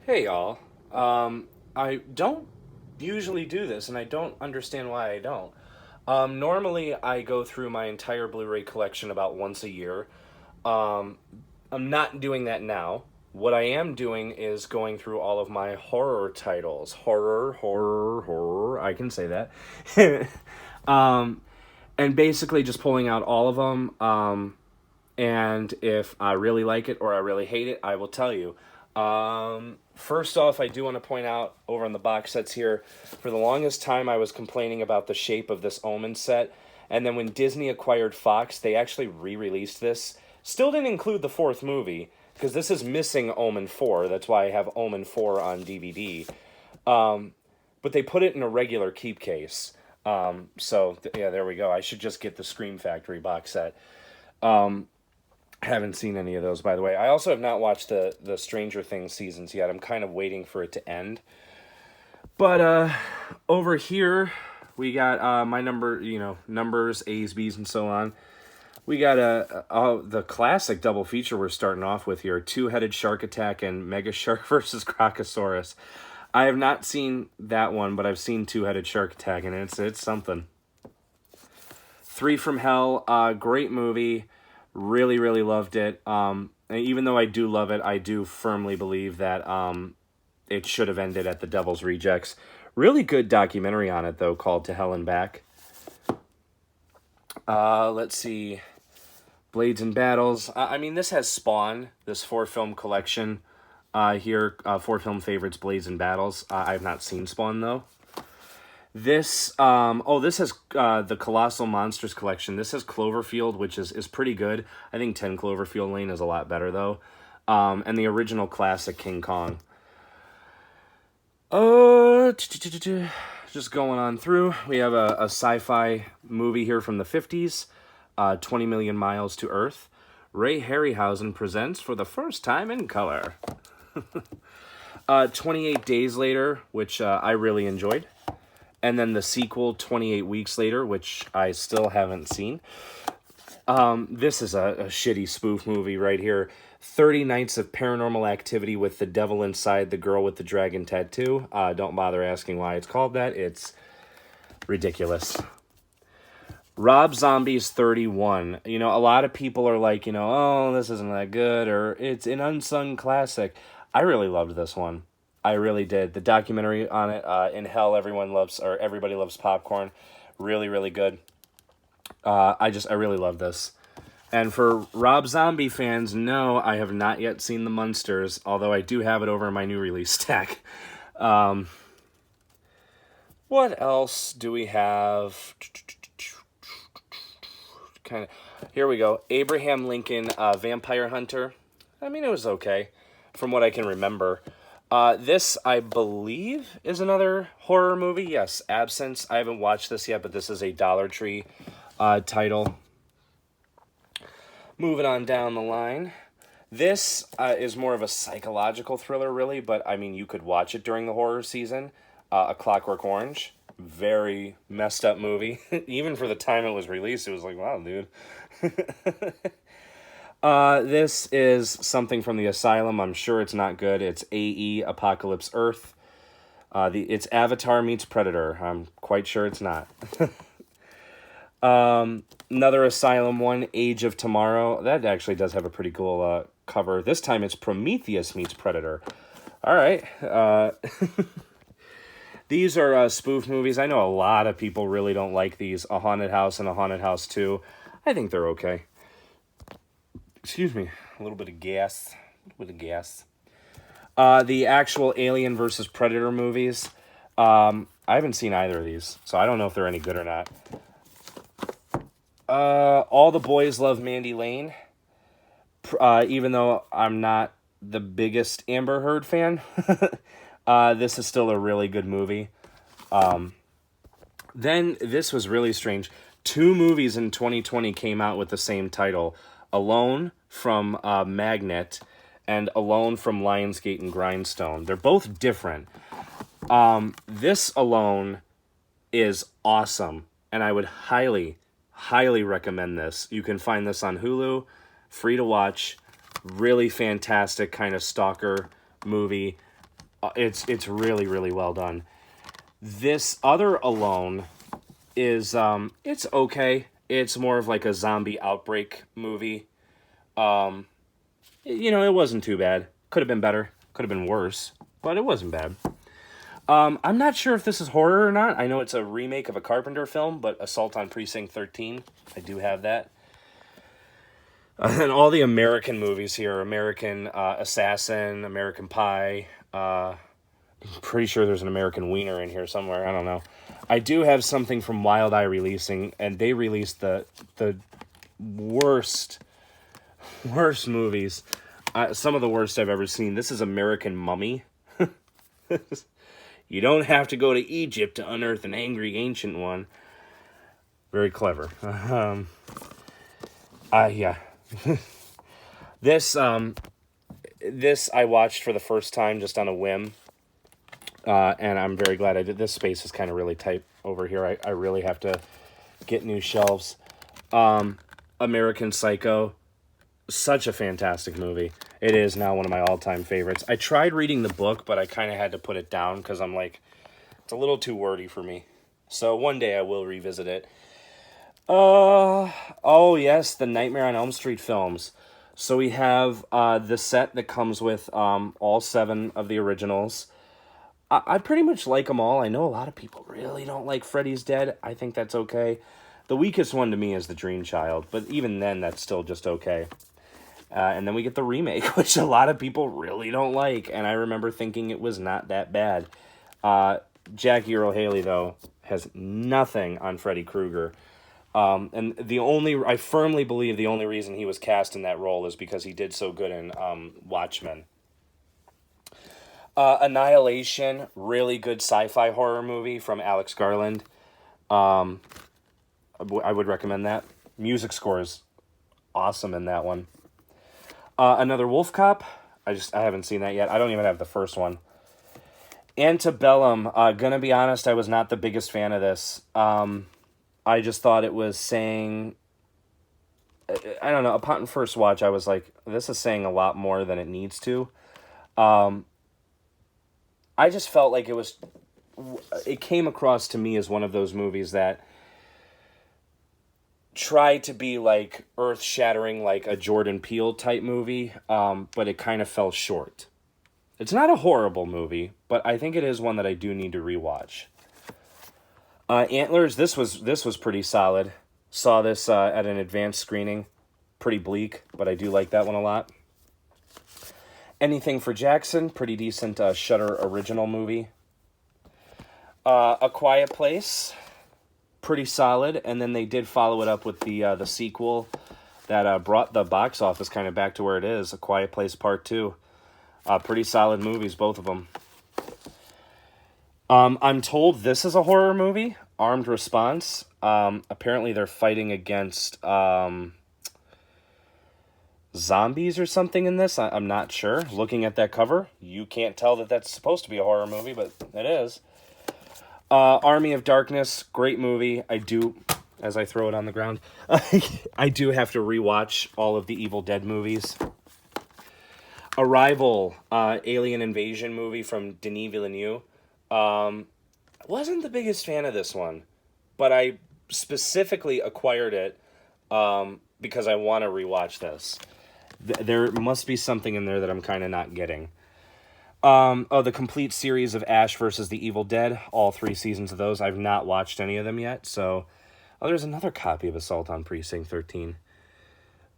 Hey y'all. I don't usually do this, and I don't understand why I don't. Normally, I go through my entire Blu-ray collection about once a year. Um, I'm not doing that now. What I am doing is going through all of my horror titles. Horror, horror, horror. I can say that. um, and basically just pulling out all of them. And if I really like it or I really hate it, I will tell you. First off, I do want to point out over on the box sets here, for the longest time I was complaining about the shape of this Omen set, and then when Disney acquired Fox, they actually re-released this. Still didn't include the fourth movie, because this is missing Omen 4, that's why I have Omen 4 on DVD. But they put it in a regular keep case. Yeah, there we go. I should just get the Scream Factory box set. Haven't seen any of those, by the way. I also have not watched the Stranger Things seasons yet. I'm kind of waiting for it to end. But over here we got my numbers, A's, B's, and so on. We got the classic double feature we're starting off with here: Two-Headed Shark Attack and Mega Shark versus Crocosaurus. I have not seen that one, but I've seen Two-Headed Shark Attack, and it's something. Three from Hell, great movie. Really, really loved it. And even though I do love it, I do firmly believe that it should have ended at The Devil's Rejects. Really good documentary on it, though, called To Hell and Back. Let's see. Blades and Battles. I mean, this has Spawn, this 4-film collection here. 4-film favorites, Blades and Battles. I've not seen Spawn, though. This this has the Colossal Monsters collection. This has Cloverfield, which is pretty good. I think 10 Cloverfield Lane is a lot better, though. And the original classic King Kong. Just going on through. We have a sci-fi movie here from the 50s, 20 Million Miles to Earth. Ray Harryhausen presents for the first time in color. 28 Days Later, which I really enjoyed. And then the sequel, 28 Weeks Later, which I still haven't seen. This is a shitty spoof movie right here. 30 Nights of Paranormal Activity with the Devil Inside, the Girl with the Dragon Tattoo. Don't bother asking why it's called that. It's ridiculous. Rob Zombie's 31. You know, a lot of people are like, oh, this isn't that good, or it's an unsung classic. I really loved this one. I really did. The documentary on it, In Hell, Everybody Loves Popcorn. Really, really good. I really love this. And for Rob Zombie fans, no, I have not yet seen The Munsters, although I do have it over in my new release stack. What else do we have? Here we go. Abraham Lincoln, Vampire Hunter. I mean, it was okay, from what I can remember. This, I believe, is another horror movie. Yes, Absence. I haven't watched this yet, but this is a Dollar Tree title. Moving on down the line. This is more of a psychological thriller, really, but, I mean, you could watch it during the horror season. A Clockwork Orange. Very messed up movie. Even for the time it was released, it was like, wow, dude. This is something from the Asylum. I'm sure it's not good. It's AE, Apocalypse Earth. It's Avatar meets Predator. I'm quite sure it's not. Another Asylum one, Age of Tomorrow. That actually does have a pretty cool cover. This time it's Prometheus meets Predator. All right. These are spoof movies. I know a lot of people really don't like these. A Haunted House and A Haunted House 2. I think they're okay. Excuse me, a little bit of gas. The actual Alien versus Predator movies. I haven't seen either of these, so I don't know if they're any good or not. All the Boys Love Mandy Lane. Even though I'm not the biggest Amber Heard fan, this is still a really good movie. Then this was really strange. 2 movies in 2020 came out with the same title. Alone from Magnet and Alone from Lionsgate and Grindstone. They're both different. This Alone is awesome, and I would highly, highly recommend this. You can find this on Hulu, free to watch. Really fantastic kind of stalker movie. It's really, really well done. This other Alone is it's okay. It's more of like a zombie outbreak movie. It wasn't too bad. Could have been better. Could have been worse, but it wasn't bad. I'm not sure if this is horror or not. I know it's a remake of a Carpenter film, but Assault on Precinct 13. I do have that. And all the American movies here, American Assassin, American Pie. I'm pretty sure there's an American Wiener in here somewhere. I don't know. I do have something from Wild Eye Releasing, and they released the worst movies. Some of the worst I've ever seen. This is American Mummy. You don't have to go to Egypt to unearth an angry ancient one. Very clever. Yeah. This I watched for the first time just on a whim. And I'm very glad I did. This space is kind of really tight over here. I really have to get new shelves. American Psycho. Such a fantastic movie. It is now one of my all-time favorites. I tried reading the book, but I kind of had to put it down because I'm like, it's a little too wordy for me. So one day I will revisit it. Oh yes, the Nightmare on Elm Street films. So we have the set that comes with all 7 of the originals. I pretty much like them all. I know a lot of people really don't like Freddy's Dead. I think that's okay. The weakest one to me is The Dream Child, but even then, that's still just okay. And then we get the remake, which a lot of people really don't like, and I remember thinking it was not that bad. Jackie Earle Haley, though, has nothing on Freddy Krueger. And I firmly believe the only reason he was cast in that role is because he did so good in Watchmen. Annihilation, really good sci-fi horror movie from Alex Garland. I would recommend that. Music score is awesome in that one. Another Wolf Cop. I haven't seen that yet. I don't even have the first one. Antebellum. Gonna be honest, I was not the biggest fan of this. I just thought it was saying, I don't know, upon first watch, I was like, this is saying a lot more than it needs to. I just felt like it came across to me as one of those movies that tried to be like earth-shattering, like a Jordan Peele type movie, but it kind of fell short. It's not a horrible movie, but I think it is one that I do need to rewatch. Antlers, this was pretty solid. Saw this at an advanced screening. Pretty bleak, but I do like that one a lot. Anything for Jackson, pretty decent Shudder original movie. A Quiet Place, pretty solid, and then they did follow it up with the sequel that brought the box office kind of back to where it is, A Quiet Place Part 2. Pretty solid movies, both of them. I'm told this is a horror movie, Armed Response. Apparently they're fighting against zombies or something in this. I'm not sure. Looking at that cover, you can't tell that that's supposed to be a horror movie, but it is. Army of Darkness, great movie. I do, as I throw it on the ground, I do have to rewatch all of the Evil Dead movies. Arrival, alien invasion movie from Denis Villeneuve. Wasn't the biggest fan of this one, but I specifically acquired it because I want to rewatch this. There must be something in there that I'm kind of not getting. The complete series of Ash versus the Evil Dead, all 3 seasons of those. I've not watched any of them yet, so... Oh, there's another copy of Assault on Precinct 13.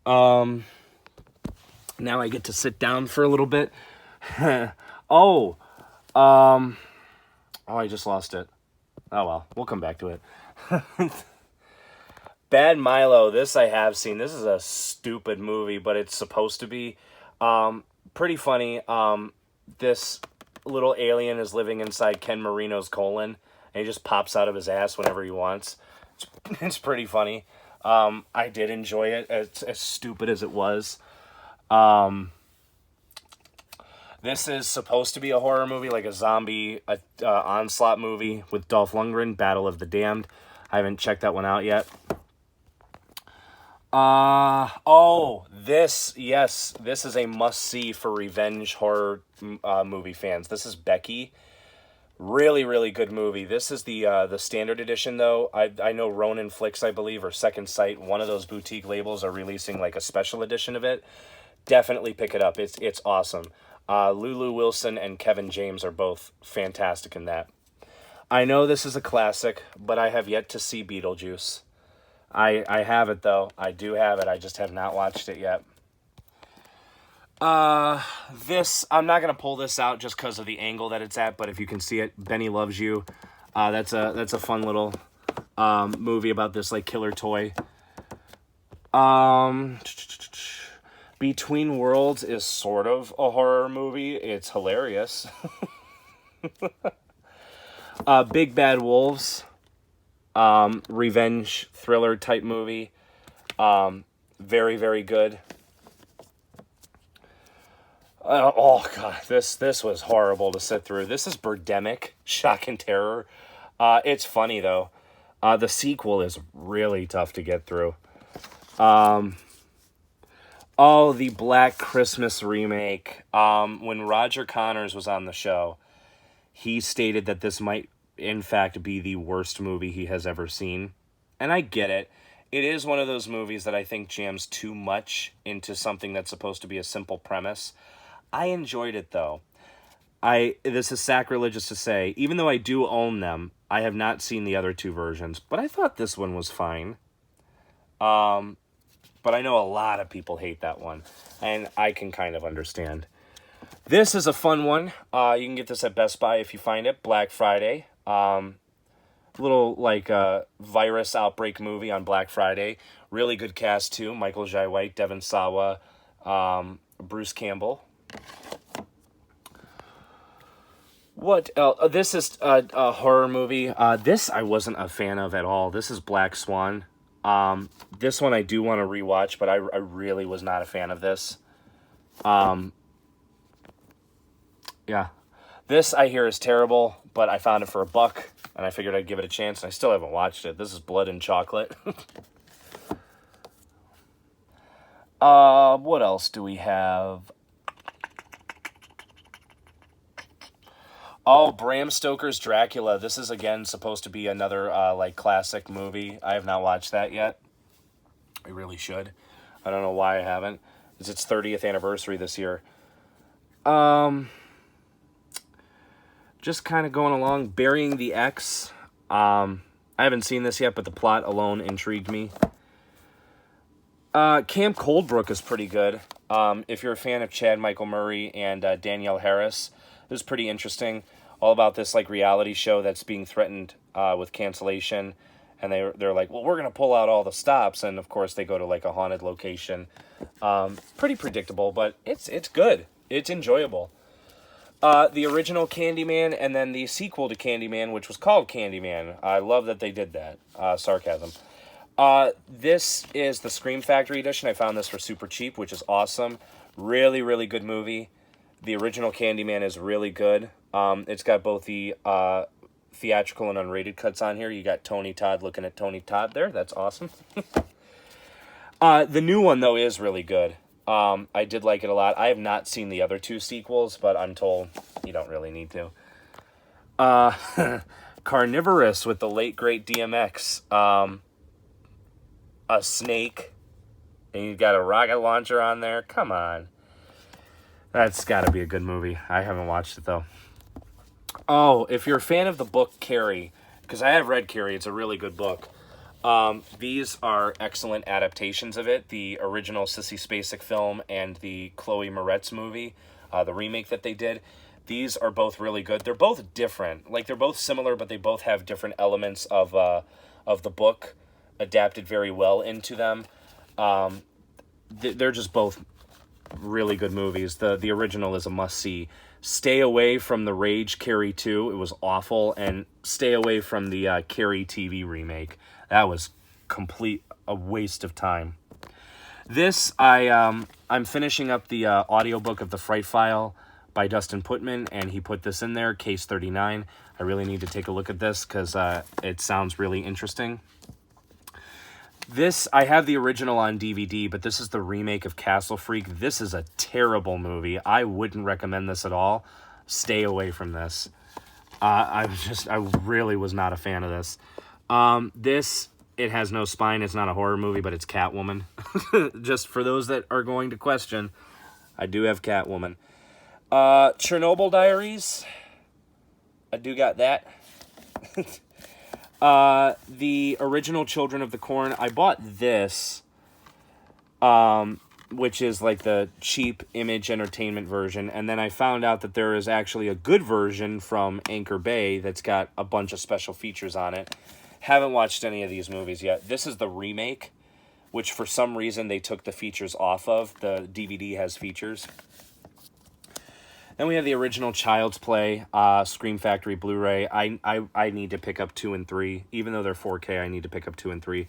Now I get to sit down for a little bit. Oh, I just lost it. Oh, well, we'll come back to it. Bad Milo, this I have seen. This is a stupid movie, but it's supposed to be pretty funny. This little alien is living inside Ken Marino's colon, and he just pops out of his ass whenever he wants. It's pretty funny. I did enjoy it, as stupid as it was. This is supposed to be a horror movie, like a zombie onslaught movie with Dolph Lundgren, Battle of the Damned. I haven't checked that one out yet. This is a must-see for revenge horror movie fans. This is Becky. Really, really good movie. This is the standard edition, though. I know Ronin Flicks, I believe, or Second Sight, one of those boutique labels are releasing like a special edition of it. Definitely pick it up. It's awesome. Lulu Wilson and Kevin James are both fantastic in that. I know this is a classic, but I have yet to see Beetlejuice. I have it, though. I do have it. I just have not watched it yet. I'm not going to pull this out just because of the angle that it's at, but if you can see it, Benny Loves You. That's a fun little movie about this like killer toy. Between Worlds is sort of a horror movie. It's hilarious. Big Bad Wolves, revenge thriller type movie. Very, very good. Oh god, this was horrible to sit through. This is Birdemic, Shock and Terror. It's funny though. The sequel is really tough to get through. The Black Christmas remake. When Roger Connors was on the show, he stated that this might, in fact, be the worst movie he has ever seen. And I get it. It is one of those movies that I think jams too much into something that's supposed to be a simple premise. I enjoyed it, though. This is sacrilegious to say. Even though I do own them, I have not seen the other two versions. But I thought this one was fine. But I know a lot of people hate that one. And I can kind of understand. This is a fun one. You can get this at Best Buy if you find it. Black Friday. Little, like, virus outbreak movie on Black Friday. Really good cast, too. Michael Jai White, Devon Sawa, Bruce Campbell. What else? This is a horror movie. This I wasn't a fan of at all. This is Black Swan. This one I do want to rewatch, but I really was not a fan of this. Yeah. This I hear is terrible, but I found it for $1, and I figured I'd give it a chance, and I still haven't watched it. This is Blood and Chocolate. What else do we have? Oh, Bram Stoker's Dracula. This is, again, supposed to be another, like, classic movie. I have not watched that yet. I really should. I don't know why I haven't. It's its 30th anniversary this year. Just kind of going along. Burying the Ex. I haven't seen this yet, but the plot alone intrigued me. Camp Coldbrook is pretty good. If you're a fan of Chad Michael Murray and Danielle Harris, it was pretty interesting. All about this like reality show that's being threatened with cancellation, and they're like, well, we're gonna pull out all the stops, and of course they go to like a haunted location. Pretty predictable, but it's good. It's enjoyable. The original Candyman and then the sequel to Candyman, which was called Candyman. I love that they did that. Sarcasm. This is the Scream Factory edition. I found this for super cheap, which is awesome. Really, really good movie. The original Candyman is really good. It's got both the theatrical and unrated cuts on here. You got Tony Todd looking at Tony Todd there. That's awesome. The new one, though, is really good. I did like it a lot. I have not seen the other two sequels, but I'm told you don't really need to. Carnivorous with the late, great DMX. A snake. And you got a rocket launcher on there. Come on. That's got to be a good movie. I haven't watched it, though. Oh, if you're a fan of the book Carrie, because I have read Carrie, it's a really good book. These are excellent adaptations of it. The original Sissy Spacek film and the Chloe Moretz movie, the remake that they did. These are both really good. They're both different. Like, they're both similar, but they both have different elements of the book adapted very well into them. They're just both really good movies. The original is a must-see. Stay away from the Rage Carrie 2. It was awful. And stay away from the Carrie TV remake. That was a waste of time. This, I'm finishing up the audiobook of The Fright File by Dustin Putman, and he put this in there, Case 39. I really need to take a look at this because it sounds really interesting. This, I have the original on DVD, but this is the remake of Castle Freak. This is a terrible movie. I wouldn't recommend this at all. Stay away from this. I really was not a fan of this. This, it has no spine. It's not a horror movie, but it's Catwoman. Just for those that are going to question, I do have Catwoman. Chernobyl Diaries. I do got that. The original Children of the Corn. I bought this, which is like the cheap Image Entertainment version, and then I found out that there is actually a good version from Anchor Bay that's got a bunch of special features on it. Haven't watched any of these movies yet. This is the remake, which for some reason they took the features off of. The DVD has features. Then we have the original Child's Play, Scream Factory Blu-ray. I need to pick up 2 and 3. Even though they're 4K, I need to pick up 2 and 3.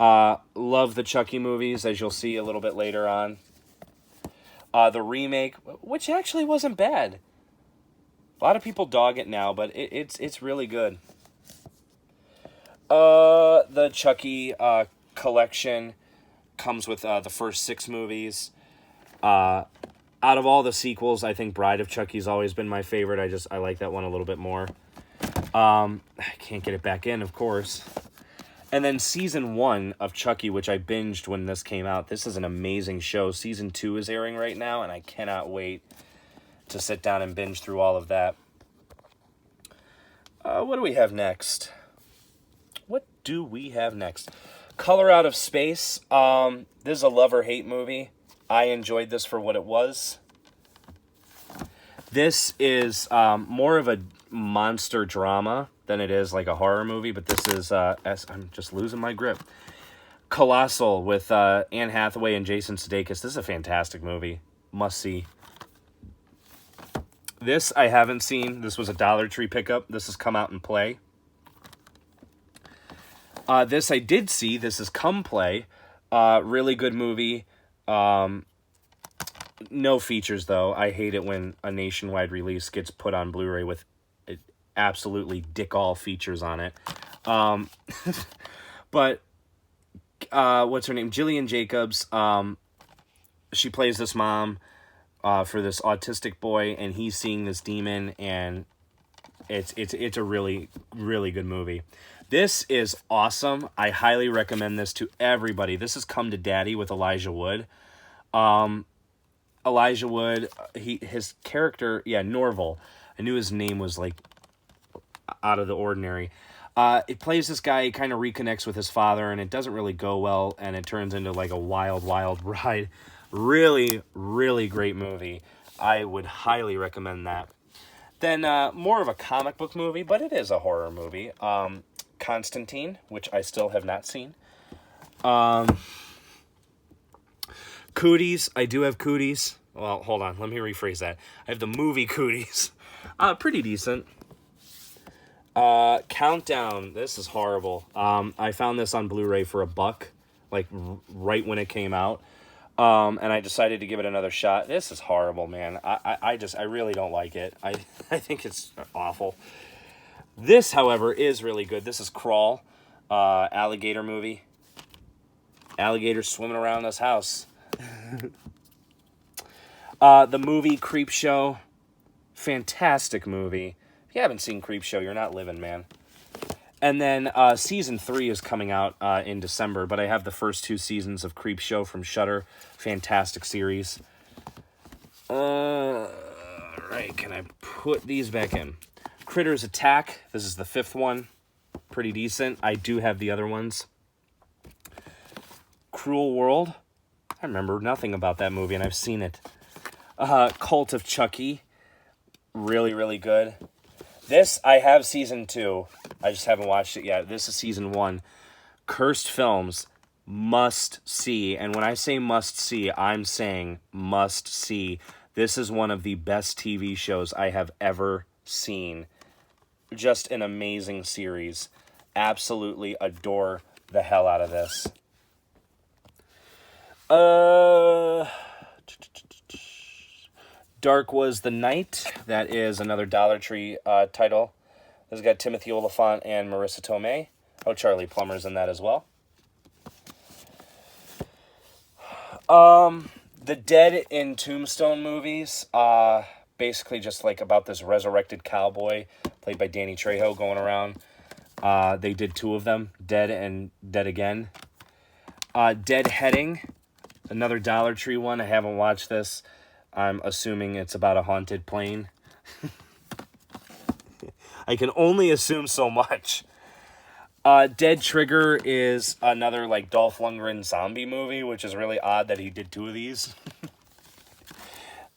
Love the Chucky movies, as you'll see a little bit later on. The remake, which actually wasn't bad. A lot of people dog it now, but it's really good. The Chucky collection comes with the first 6 movies. Out of all the sequels, I think Bride of Chucky's always been my favorite. I like that one a little bit more. I can't get it back in, of course. And then season 1 of Chucky, which I binged when this came out. This is an amazing show. Season 2 is airing right now, and I cannot wait to sit down and binge through all of that. What do we have next? Color Out of Space. This is a love or hate movie. I enjoyed this for what it was. This is more of a monster drama than it is like a horror movie, but this is, I'm just losing my grip. Colossal with Anne Hathaway and Jason Sudeikis. This is a fantastic movie. Must see. This I haven't seen. This was a Dollar Tree pickup. This has come out in Play. This I did see. This is Come Play. Really good movie. No features, though. I hate it when a nationwide release gets put on Blu-ray with absolutely dick-all features on it. But, what's her name? Jillian Jacobs. She plays this mom for this autistic boy, and he's seeing this demon, and it's a really, really good movie. This is awesome. I highly recommend this to everybody. This is Come to Daddy with Elijah Wood. Elijah Wood, his character, Norval. I knew his name was like out of the ordinary. It plays this guy, he kind of reconnects with his father, and it doesn't really go well, and it turns into like a wild, wild ride. Really, really great movie. I would highly recommend that. Then more of a comic book movie, but it is a horror movie. Constantine, which I still have not seen. Cooties. I do have Cooties. Well, hold on. Let me rephrase that. I have the movie Cooties. Pretty decent. Countdown. This is horrible. I found this on Blu-ray for $1, like right when it came out. And I decided to give it another shot. This is horrible, man. I really don't like it. I think it's awful. This, however, is really good. This is Crawl, alligator movie. Alligators swimming around this house. The movie Creepshow, fantastic movie. If you haven't seen Creepshow, you're not living, man. And then season 3 is coming out in December, but I have the first 2 seasons of Creepshow from Shudder. Fantastic series. Right, can I put these back in? Critters Attack. This is the 5th one. Pretty decent. I do have the other ones. Cruel World. I remember nothing about that movie, and I've seen it. Cult of Chucky. Really, really good. This, I have season 2. I just haven't watched it yet. This is season 1. Cursed Films. Must see. And when I say must see, I'm saying must see. This is one of the best TV shows I have ever seen. Just an amazing series. Absolutely adore the hell out of this. Dark Was the Night. That is another Dollar Tree title. This has got Timothy Olyphant and Marissa Tomei. Oh, Charlie Plummer's in that as well. The Dead in Tombstone movies, basically just like about this resurrected cowboy played by Danny Trejo going around. They did 2 of them, Dead and Dead Again. Deadheading, another Dollar Tree one. I haven't watched this. I'm assuming it's about a haunted plane. I can only assume so much. Dead Trigger is another like Dolph Lundgren zombie movie, which is really odd that he did 2 of these.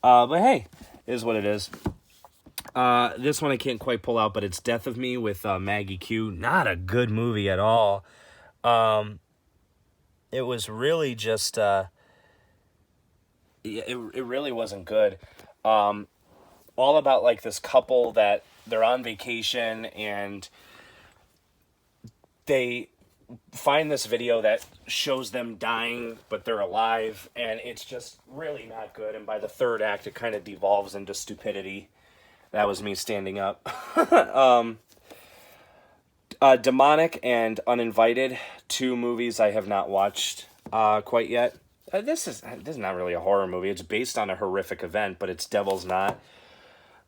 But hey, is what it is. This one I can't quite pull out, but it's Death of Me with Maggie Q. Not a good movie at all. It was really just, it really wasn't good. All about like this couple that they're on vacation and they find this video that shows them dying, but they're alive, and it's just really not good. And by the 3rd act, it kind of devolves into stupidity. That was me standing up. Demonic and Uninvited, 2 movies I have not watched quite yet. This is not really a horror movie. It's based on a horrific event, but it's Devil's Knot.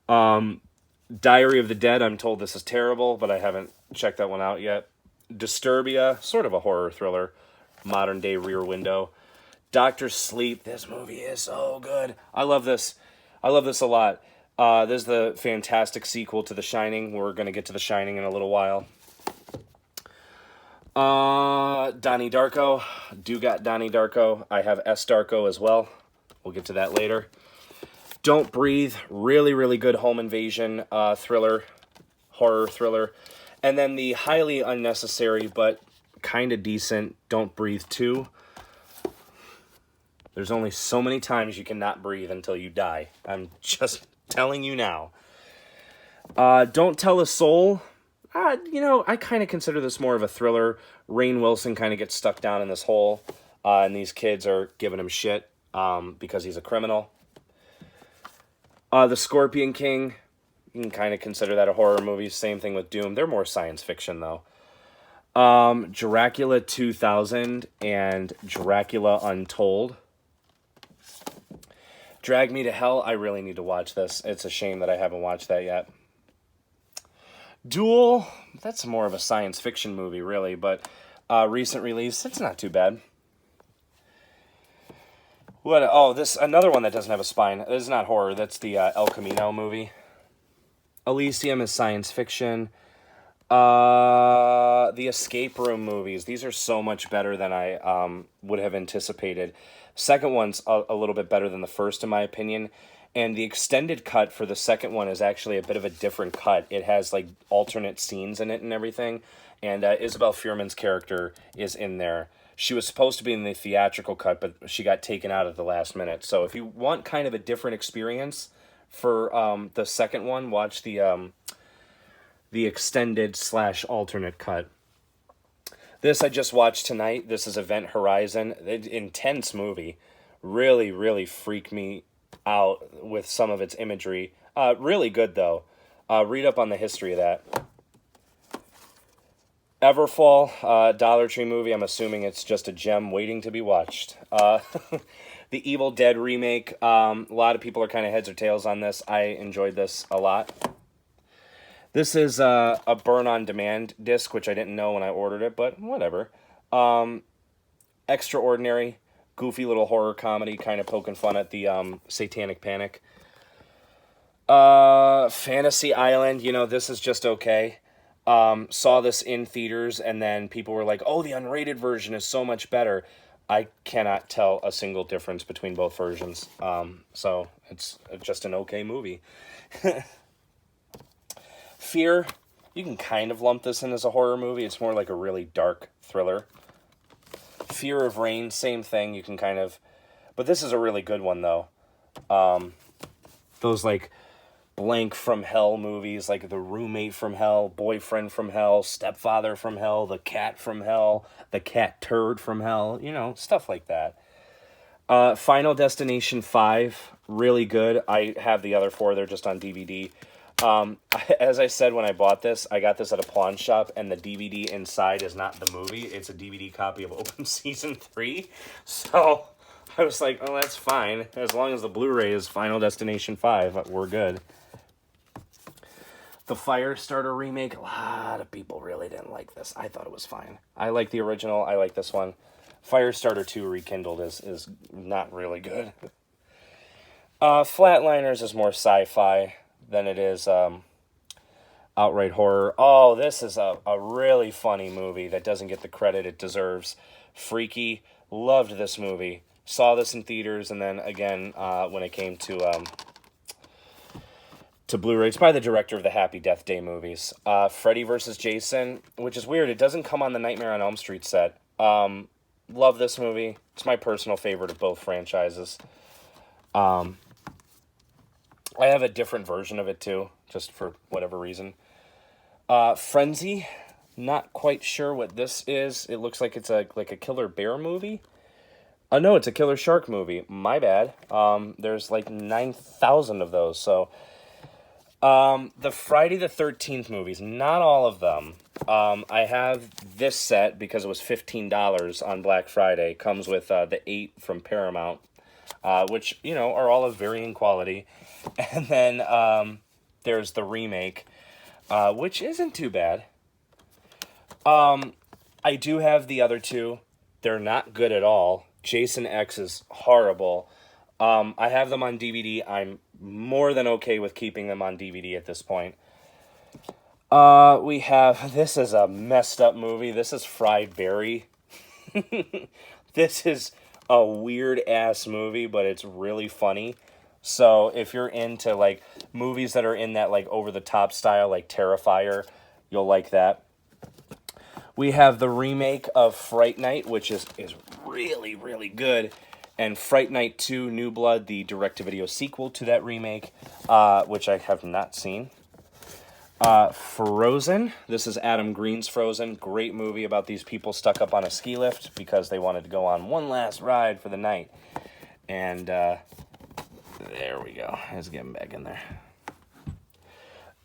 Diary of the Dead, I'm told this is terrible, but I haven't checked that one out yet. Disturbia, sort of a horror thriller, modern day Rear Window. Doctor Sleep, this movie is so good. I love this a lot. This is the fantastic sequel to The Shining. We're going to get to The Shining in a little while. Donnie Darko. Do got Donnie Darko. I have S. Darko as well. We'll get to that later. Don't Breathe. Really, really good home invasion thriller. Horror thriller. And then the highly unnecessary but kind of decent Don't Breathe 2. There's only so many times you cannot breathe until you die. I'm just telling you now. Don't Tell a Soul. I kind of consider this more of a thriller. Rainn Wilson kind of gets stuck down in this hole, and these kids are giving him shit because he's a criminal. The Scorpion King. You can kind of consider that a horror movie. Same thing with Doom. They're more science fiction, though. Dracula 2000 and Dracula Untold. Drag Me to Hell. I really need to watch this. It's a shame that I haven't watched that yet. Duel. That's more of a science fiction movie, really, but recent release. It's not too bad. What? Oh, this another one that doesn't have a spine. This is not horror. That's the El Camino movie. Elysium is science fiction. The Escape Room movies. These are so much better than I would have anticipated. Second one's a little bit better than the first, in my opinion. And the extended cut for the second one is actually a bit of a different cut. It has like alternate scenes in it and everything. And Isabel Fuhrman's character is in there. She was supposed to be in the theatrical cut, but she got taken out at the last minute. So if you want kind of a different experience for the second one, watch the extended / alternate cut. This I just watched tonight. This is Event Horizon. Intense movie. Really, really freaked me out with some of its imagery. Really good, though. Read up on the history of that. Everfall, Dollar Tree movie. I'm assuming it's just a gem waiting to be watched. The Evil Dead remake. A lot of people are kind of heads or tails on this. I enjoyed this a lot. This is a burn-on-demand disc, which I didn't know when I ordered it, but whatever. Extraordinary, goofy little horror comedy, kind of poking fun at the Satanic Panic. Fantasy Island, this is just okay. Saw this in theaters, and then people were like, oh, the unrated version is so much better. I cannot tell a single difference between both versions. So it's just an okay movie. Fear, you can kind of lump this in as a horror movie. It's more like a really dark thriller. Fear of Rain, same thing. You can kind of... But this is a really good one, though. Those, like, blank from hell movies, like The Roommate from Hell, Boyfriend from Hell, Stepfather from Hell, The Cat from Hell, The Cat Turd from Hell, stuff like that. Final Destination 5, really good. I have the other 4. They're just on DVD. As I said when I bought this, I got this at a pawn shop, and the DVD inside is not the movie. It's a DVD copy of Open Season 3. So I was like, oh, that's fine. As long as the Blu-ray is Final Destination 5, we're good. The Firestarter remake, a lot of people really didn't like this. I thought it was fine. I like the original. I like this one. Firestarter 2 Rekindled is not really good. Flatliners is more sci-fi than it is outright horror. Oh, this is a really funny movie that doesn't get the credit it deserves. Freaky. Loved this movie. Saw this in theaters, and then again when it came to Blu-ray. It's by the director of the Happy Death Day movies. Freddy vs. Jason, which is weird. It doesn't come on the Nightmare on Elm Street set. Love this movie. It's my personal favorite of both franchises. I have a different version of it too, just for whatever reason. Frenzy. Not quite sure what this is. It looks like it's like a killer bear movie. No, it's a killer shark movie. My bad. There's like 9,000 of those, so... the Friday the 13th movies, not all of them. I have this set because it was $15 on Black Friday. Comes with the 8 from Paramount, which, you know, are all of varying quality. And then there's the remake, which isn't too bad. I do have the other two. They're not good at all. Jason X is horrible. I have them on DVD. I'm more than okay with keeping them on DVD at this point. We have... This is a messed up movie. This is Fried Berry. This is a weird-ass movie, but it's really funny. So if you're into, like, movies that are in that, like, over-the-top style, like Terrifier, you'll like that. We have the remake of Fright Night, which is really, really good. And Fright Night 2 New Blood, the direct-to-video sequel to that remake, which I have not seen. Frozen. This is Adam Green's Frozen. Great movie about these people stuck up on a ski lift because they wanted to go on one last ride for the night. And there we go. Let's get him back in there.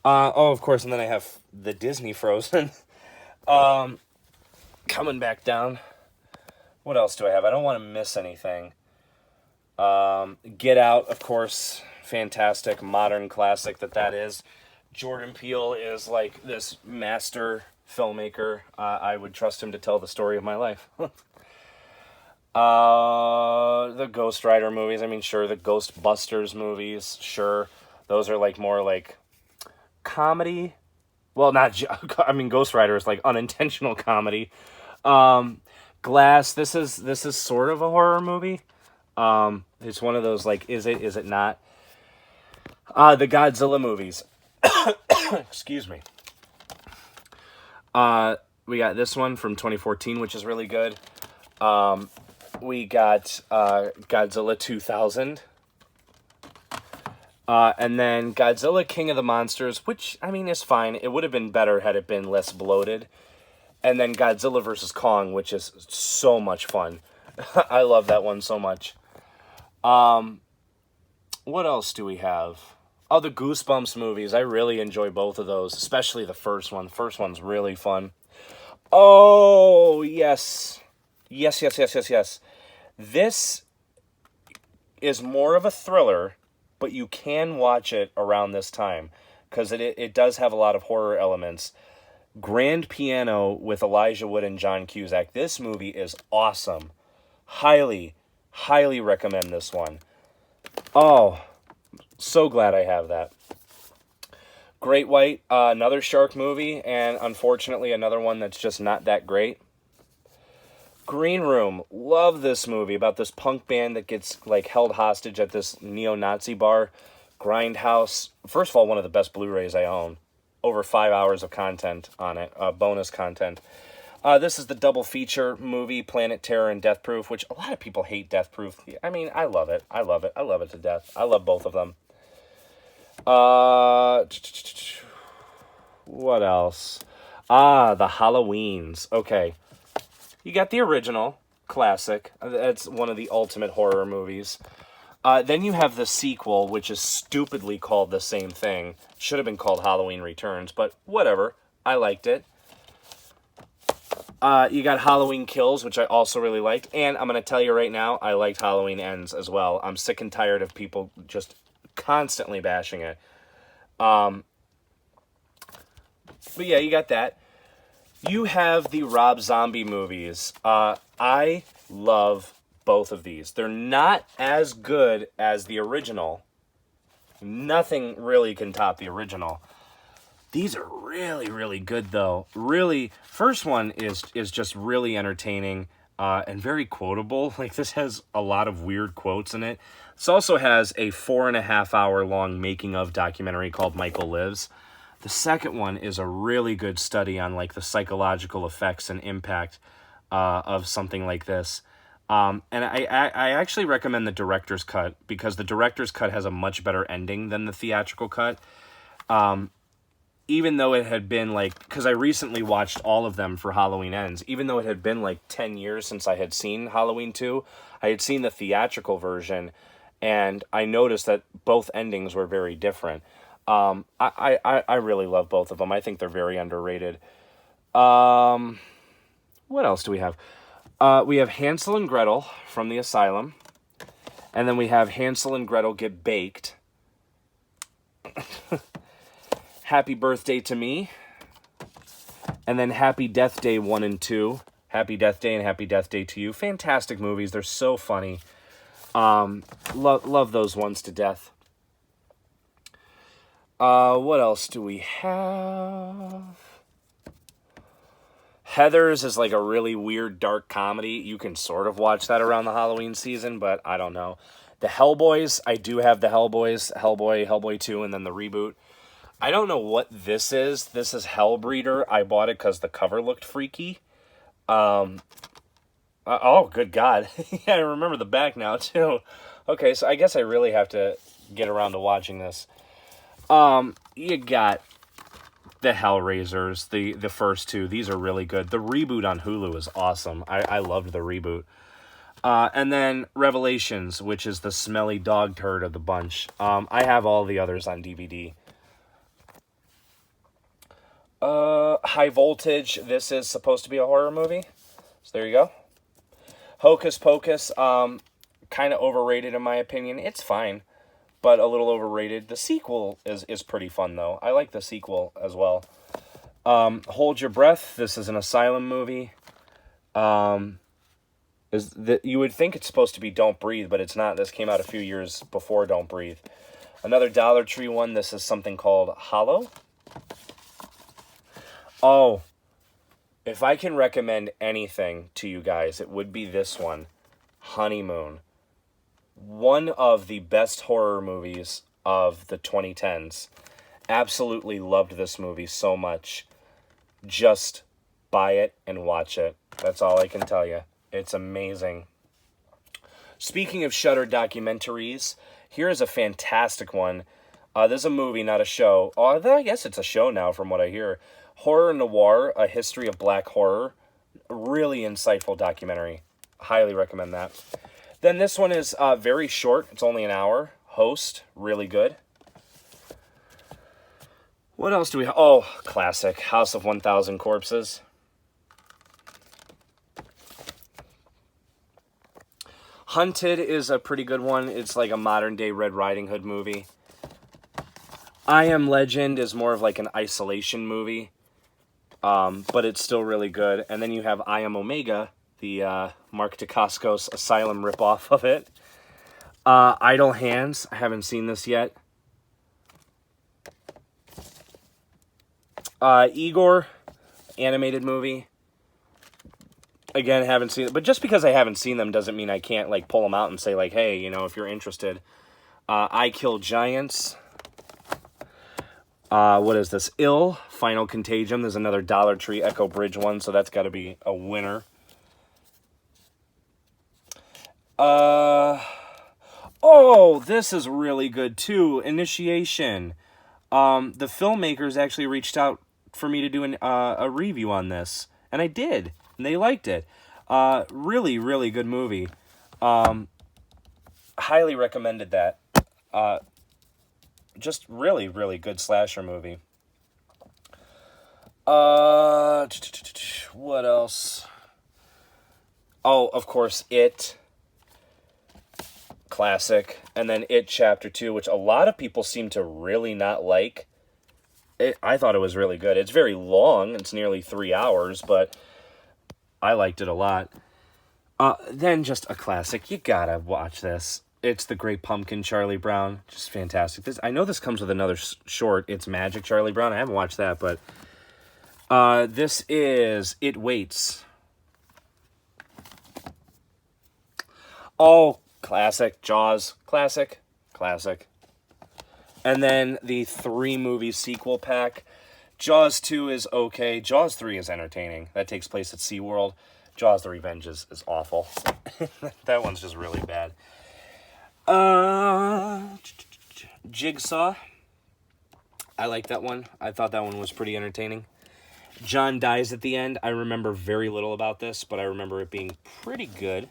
Oh, of course, and then I have the Disney Frozen. Coming back down. What else do I have? I don't want to miss anything. Get Out, of course. Fantastic modern classic that is. Jordan Peele is like this master filmmaker. I would trust him to tell the story of my life. The Ghost Rider movies. I mean, sure. The Ghostbusters movies. Sure. Those are like more like comedy. Well, I mean, Ghost Rider is like unintentional comedy. Glass. This is sort of a horror movie. It's one of those like, is it not? The Godzilla movies. Excuse me. We got this one from 2014, which is really good. We got Godzilla 2000. And then Godzilla King of the Monsters, which, I mean, is fine. It would have been better had it been less bloated. And then Godzilla vs. Kong, which is so much fun. I love that one so much. What else do we have? Oh, the Goosebumps movies. I really enjoy both of those, especially the first one. The first one's really fun. Oh, yes. Yes. This is more of a thriller, but you can watch it around this time because it does have a lot of horror elements. Grand Piano with Elijah Wood and John Cusack. This movie is awesome. Highly, highly recommend this one. Oh, so glad I have that. Great White, another shark movie, and unfortunately another one that's just not that great. Green Room, love this movie about this punk band that gets like held hostage at this neo-Nazi bar. Grindhouse, first of all, one of the best Blu-rays I own. Over 5 hours of content on it, bonus content. This is the double feature movie, Planet Terror and Death Proof, which a lot of people hate Death Proof. I mean, I love it. I love it to death. I love both of them. What else? The Halloweens. Okay. You got the original, classic. That's one of the ultimate horror movies. Then you have the sequel, which is stupidly called the same thing. Should have been called Halloween Returns, but whatever. I liked it. You got Halloween Kills, which I also really like. And I'm going to tell you right now, I liked Halloween Ends as well. I'm sick and tired of people just constantly bashing it. But yeah, you got that. You have the Rob Zombie movies. I love both of these. They're not as good as the original. Nothing really can top the original. These are really, really good, though. Really, first one is just really entertaining and very quotable. Like, this has a lot of weird quotes in it. This also has a 4.5-hour long making of documentary called Michael Lives. The second one is a really good study on, like, the psychological effects and impact of something like this. And I actually recommend the director's cut, because the director's cut has a much better ending than the theatrical cut. Even though it had been, like, because I recently watched all of them for Halloween Ends, even though it had been, like, 10 years since I had seen Halloween 2, I had seen the theatrical version, and I noticed that both endings were very different. I really love both of them. I think they're very underrated. What else do we have? We have Hansel and Gretel from the Asylum, and then we have Hansel and Gretel Get Baked. Happy Birthday to Me, and then Happy Death Day 1 and 2. Happy Death Day and Happy Death Day to You. Fantastic movies. They're so funny. Love those ones to death. What else do we have? Heathers is like a really weird, dark comedy. You can sort of watch that around the Halloween season, but I don't know. The Hellboys, I do have the Hellboys. Hellboy 2, and then the reboot. I don't know what this is. This is Hellbreeder. I bought it because the cover looked freaky. Oh, good God. Yeah, I remember the back now, too. Okay, so I guess I really have to get around to watching this. You got the Hellraisers, the first two. These are really good. The reboot on Hulu is awesome. I loved the reboot. And then Revelations, which is the smelly dog turd of the bunch. I have all the others on DVD. High Voltage. This is supposed to be a horror movie. So there you go. Hocus Pocus. Kind of overrated in my opinion. It's fine, but a little overrated. The sequel is pretty fun, though. I like the sequel as well. Hold Your Breath. This is an Asylum movie. You would think it's supposed to be Don't Breathe, but it's not. This came out a few years before Don't Breathe. Another Dollar Tree one. This is something called Hollow. Oh, if I can recommend anything to you guys, it would be this one, Honeymoon. One of the best horror movies of the 2010s. Absolutely loved this movie so much. Just buy it and watch it. That's all I can tell you. It's amazing. Speaking of Shudder documentaries, here is a fantastic one. This is a movie, not a show. Oh, I guess it's a show now from what I hear. Horror Noir, A History of Black Horror. Really insightful documentary. Highly recommend that. Then this one is very short. It's only an hour. Host, really good. What else do we have? Oh, classic. House of 1,000 Corpses. Hunted is a pretty good one. It's like a modern-day Red Riding Hood movie. I Am Legend is more of like an isolation movie. But it's still really good. And then you have I Am Omega, the Mark Dacascos Asylum ripoff of it. Idle Hands, I haven't seen this yet. Igor, animated movie. Again, haven't seen it. But just because I haven't seen them doesn't mean I can't like pull them out and say like, hey, you know, if you're interested. I Kill Giants. What is this? Ill, Final Contagion. There's another Dollar Tree Echo Bridge one, so that's got to be a winner. Oh, this is really good too. Initiation. The filmmakers actually reached out for me to do a review on this, and I did, and they liked it. Really, really good movie. Highly recommended that. Just really, really good slasher movie. What else? Oh, of course, It. Classic. And then It Chapter 2, which a lot of people seem to really not like. I thought it was really good. It's very long. It's nearly 3 hours, but I liked it a lot. Then just a classic. You gotta watch this. It's The Great Pumpkin, Charlie Brown. Just fantastic. I know this comes with another short. It's Magic, Charlie Brown. I haven't watched that, but this is It Waits. Oh, classic. Jaws. Classic. Classic. And then the 3-movie sequel pack. Jaws 2 is okay. Jaws 3 is entertaining. That takes place at SeaWorld. Jaws the Revenge is awful. That one's just really bad. Jigsaw. I like that one. I thought that one was pretty entertaining. John dies at the end. I remember very little about this, but I remember it being pretty good.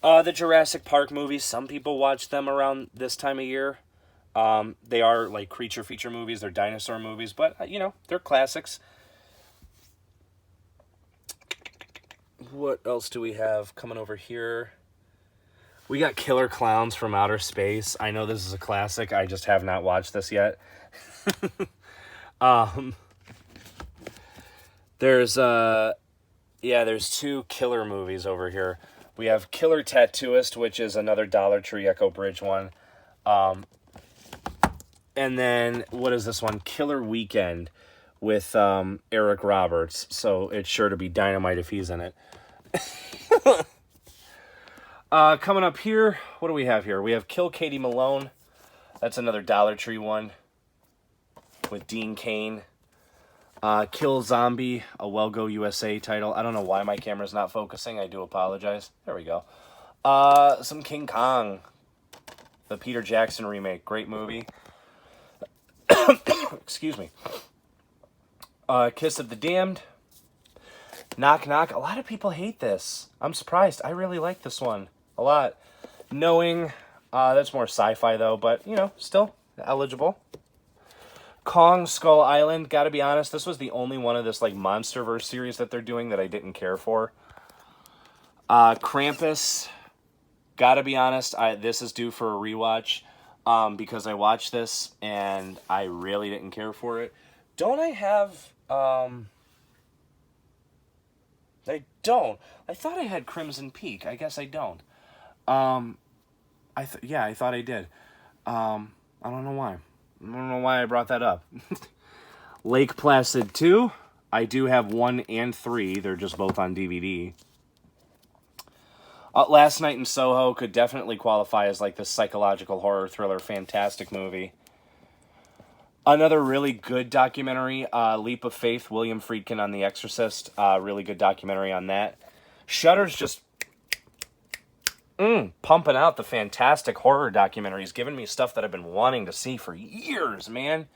The Jurassic Park movies, some people watch them around this time of year. They are like creature feature movies. They're dinosaur movies, but, you know, they're classics. What else do we have coming over here? We got Killer Clowns from Outer Space. I know this is a classic. I just have not watched this yet. There's 2 killer movies over here. We have Killer Tattooist, which is another Dollar Tree Echo Bridge one. And then, what is this one? Killer Weekend with Eric Roberts. So it's sure to be dynamite if he's in it. Coming up here, what do we have here? We have Kill Katie Malone. That's another Dollar Tree one with Dean Cain. Kill Zombie, a Well Go USA title. I don't know why my camera's not focusing. I do apologize. There we go. Some King Kong. The Peter Jackson remake. Great movie. Excuse me. Kiss of the Damned. Knock Knock. A lot of people hate this. I'm surprised. I really like this one a lot. Knowing. That's more sci-fi though, but, you know, still eligible. Kong Skull Island, gotta be honest, this was the only one of this like Monsterverse series that they're doing that I didn't care for. Krampus, gotta be honest, this is due for a rewatch because I watched this and I really didn't care for it. Don't I have, I don't. I thought I had Crimson Peak. I guess I don't. I thought I did. I don't know why. I don't know why I brought that up. Lake Placid 2. I do have 1 and 3. They're just both on DVD. Last Night in Soho could definitely qualify as like this psychological horror thriller fantastic movie. Another really good documentary, Leap of Faith, William Friedkin on The Exorcist. Really good documentary on that. Shudder's just pumping out the fantastic horror documentaries, giving me stuff that I've been wanting to see for years, man.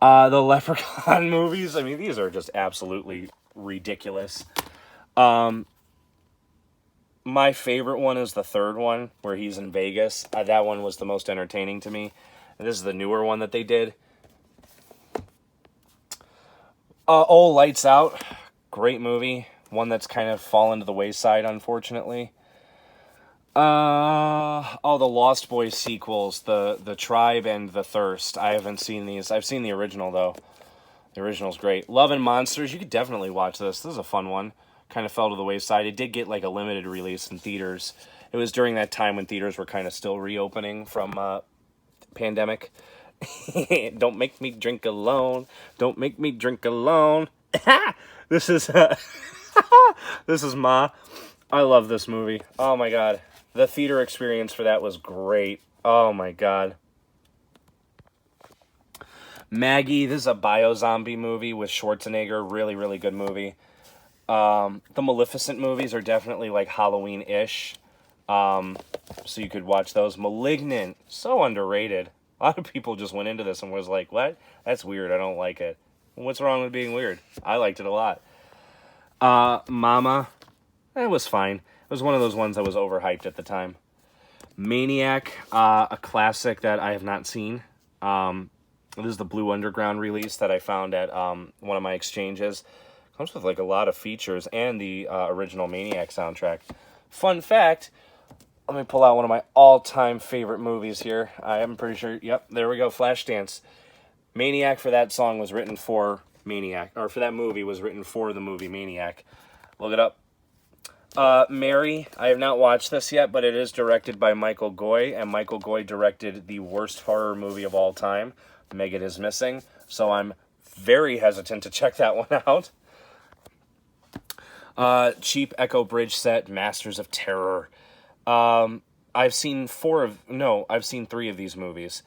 The Leprechaun movies, I mean, these are just absolutely ridiculous. My favorite one is the third one, where he's in Vegas. That one was the most entertaining to me. And this is the newer one that they did. Lights Out. Great movie. One that's kind of fallen to the wayside, unfortunately. The Lost Boys sequels, the Tribe and the Thirst. I haven't seen these. I've seen the original, though. The original's great. Love and Monsters, you could definitely watch this. This is a fun one. Kind of fell to the wayside. It did get like a limited release in theaters. It was during that time when theaters were kind of still reopening from pandemic. Don't make me drink alone. Don't make me drink alone. This is this is Ma. I love this movie. Oh my god. The theater experience for that was great. Oh my god. Maggie, this is a bio-zombie movie with Schwarzenegger. Really, really good movie. The Maleficent movies are definitely like Halloween-ish. So you could watch those. Malignant, so underrated. A lot of people just went into this and was like, what? That's weird, I don't like it. What's wrong with being weird? I liked it a lot. Mama, it was fine. It was one of those ones that was overhyped at the time. Maniac, a classic that I have not seen. This is the Blue Underground release that I found at one of my exchanges. Comes with like a lot of features and the original Maniac soundtrack. Fun fact, let me pull out one of my all-time favorite movies here. I am pretty sure, yep, there we go, Flashdance. Maniac for that song was written for Maniac, or for that movie was written for the movie Maniac. Look it up. Mary, I have not watched this yet, but it is directed by Michael Goy, and Michael Goy directed the worst horror movie of all time, Megan is Missing, so I'm very hesitant to check that one out. Cheap Echo Bridge set, Masters of Terror. I've seen 3 of these movies.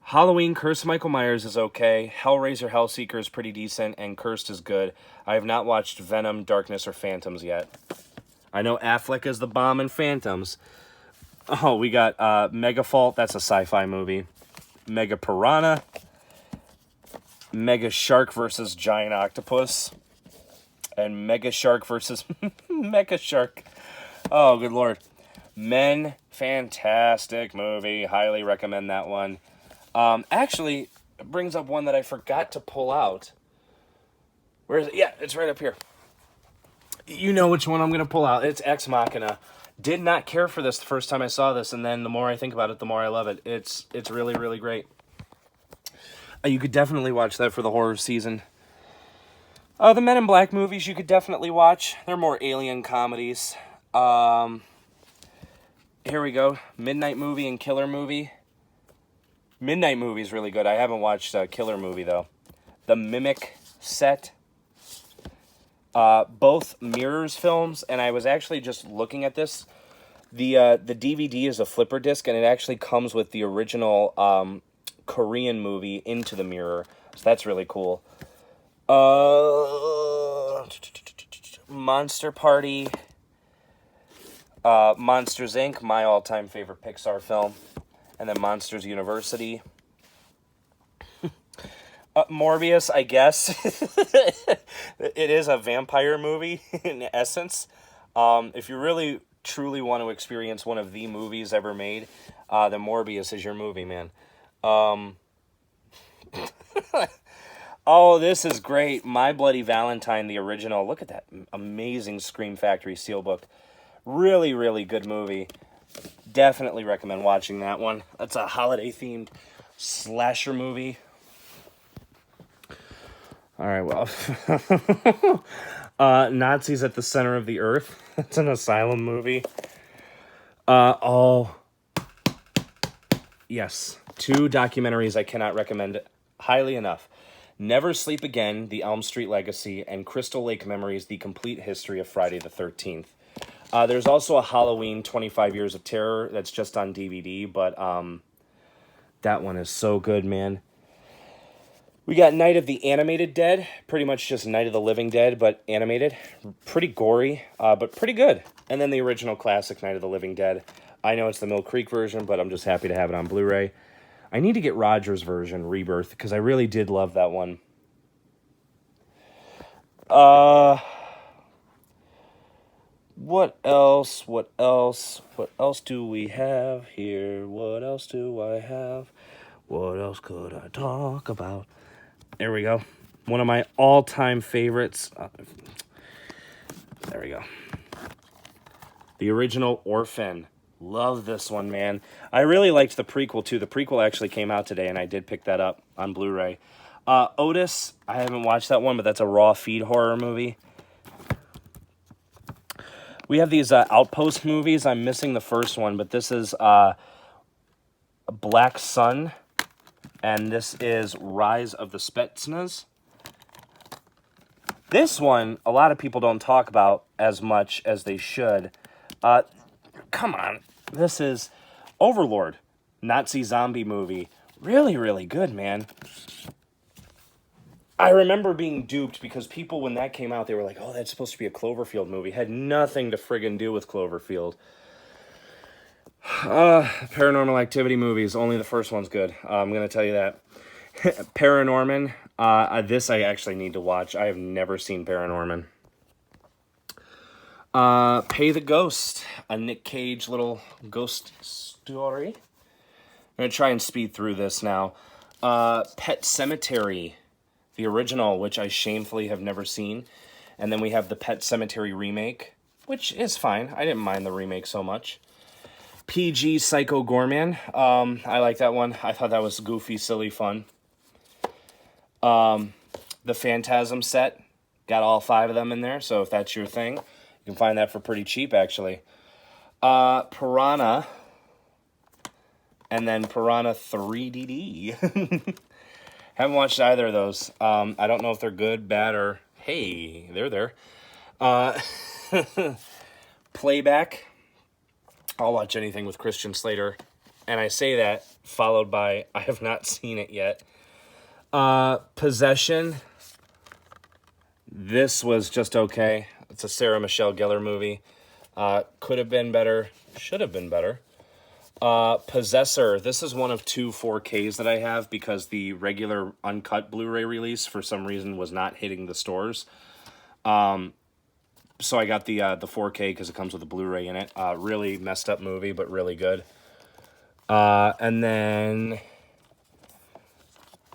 Halloween, Curse of Michael Myers is okay. Hellraiser, Hellseeker is pretty decent, and Cursed is good. I have not watched Venom, Darkness, or Phantoms yet. I know Affleck is the bomb in Phantoms. Oh, we got Megafault, that's a sci-fi movie. Mega Piranha. Mega Shark versus Giant Octopus. And Mega Shark versus Mega Shark. Oh, good lord. Men, fantastic movie. Highly recommend that one. Actually, it brings up one that I forgot to pull out. Where is it? Yeah, it's right up here. You know which one I'm going to pull out. It's Ex Machina. Did not care for this the first time I saw this, and then the more I think about it, the more I love it. It's really, really great. You could definitely watch that for the horror season. The Men in Black movies you could definitely watch. They're more alien comedies. Here we go. Midnight Movie and Killer Movie. Midnight Movie is really good. I haven't watched Killer Movie, though. The Mimic Set. Both Mirrors films, and I was actually just looking at this. The DVD is a flipper disc, and it actually comes with the original Korean movie Into the Mirror. So that's really cool. Monster Party. Monsters, Inc., my all-time favorite Pixar film. And then Monsters University. Morbius, I guess. It is a vampire movie, in essence. If you really, truly want to experience one of the movies ever made, then Morbius is your movie, man. Oh, this is great. My Bloody Valentine, the original. Look at that amazing Scream Factory steelbook. Really, really good movie. Definitely recommend watching that one. That's a holiday-themed slasher movie. All right, well. Nazis at the Center of the Earth. It's an asylum movie. Yes. 2 documentaries I cannot recommend highly enough. Never Sleep Again, The Elm Street Legacy, and Crystal Lake Memories, The Complete History of Friday the 13th. There's also a Halloween 25 Years of Terror that's just on DVD, but that one is so good, man. We got Night of the Animated Dead, pretty much just Night of the Living Dead, but animated. Pretty gory, but pretty good. And then the original classic Night of the Living Dead. I know it's the Mill Creek version, but I'm just happy to have it on Blu-ray. I need to get Roger's version, Rebirth, because I really did love that one. What else? What else do we have here? What else do I have? What else could I talk about? There we go. One of my all-time favorites. There we go. The original Orphan. Love this one, man. I really liked the prequel, too. The prequel actually came out today, and I did pick that up on Blu-ray. Otis, I haven't watched that one, but that's a raw feed horror movie. We have these Outpost movies. I'm missing the first one, but this is Black Sun, and this is Rise of the Spetsnaz. This one, a lot of people don't talk about as much as they should. Come on. This is Overlord, Nazi zombie movie. Really, really good, man. I remember being duped because people, when that came out, they were like, oh, that's supposed to be a Cloverfield movie. Had nothing to friggin' do with Cloverfield. Paranormal Activity movies, only the first one's good. I'm going to tell you that. Paranorman, this I actually need to watch. I have never seen Paranorman. Pay the Ghost, a Nick Cage little ghost story. I'm going to try and speed through this now. Pet Cemetery, the original, which I shamefully have never seen. And then we have the Pet Cemetery remake, which is fine. I didn't mind the remake so much. PG Psycho Gorman. I like that one. I thought that was goofy, silly, fun. The Phantasm set. Got all 5 of them in there, so if that's your thing, you can find that for pretty cheap, actually. Piranha. And then Piranha 3DD. Haven't watched either of those. I don't know if they're good, bad, or... Hey, they're there. Playback. I'll watch anything with Christian Slater. And I say that, followed by, I have not seen it yet. Possession. This was just okay. It's a Sarah Michelle Gellar movie. Could have been better. Should have been better. Possessor. This is one of 2 4Ks that I have because the regular uncut Blu-ray release for some reason was not hitting the stores. So I got the 4K because it comes with a Blu-ray in it. Really messed up movie, but really good. And then...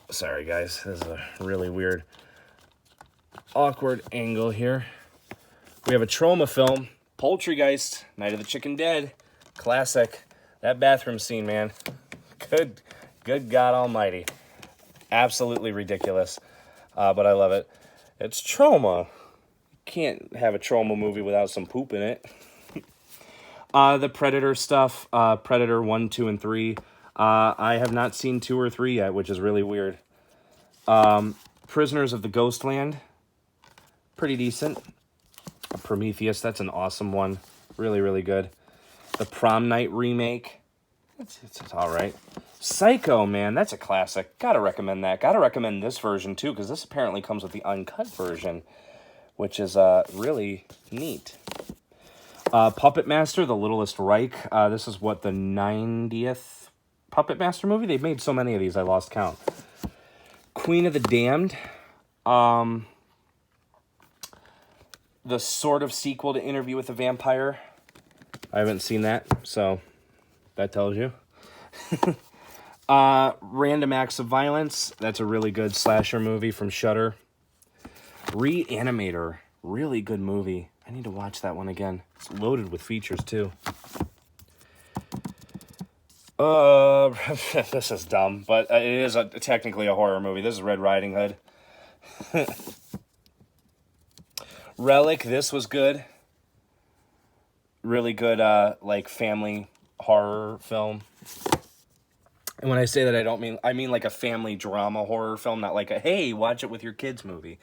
Sorry, guys. This is a really weird, awkward angle here. We have a trauma film. Poultrygeist, Night of the Chicken Dead. Classic. That bathroom scene, man. Good God almighty. Absolutely ridiculous. But I love it. It's trauma. Can't have a trauma movie without some poop in it. The Predator stuff. Predator 1, 2, and 3. I have not seen 2 or 3 yet, which is really weird. Prisoners of the Ghostland. Pretty decent. Prometheus, that's an awesome one. Really, really good. The Prom Night remake. It's all right. Psycho, man, that's a classic. Gotta recommend that. Gotta recommend this version, too, because this apparently comes with the uncut version, which is really neat. Puppet Master, The Littlest Reich. This is, what, the 90th Puppet Master movie? They've made so many of these, I lost count. Queen of the Damned. The sort of sequel to Interview with the Vampire. I haven't seen that, so that tells you. Random Acts of Violence. That's a really good slasher movie from Shudder. Reanimator. Really good movie. I need to watch that one again. It's loaded with features, too. This is dumb, but it is technically a horror movie. This is Red Riding Hood. Relic. This was good. Really good, like, family horror film. And when I say that, I mean like a family drama horror film, not like a, hey, watch it with your kids movie.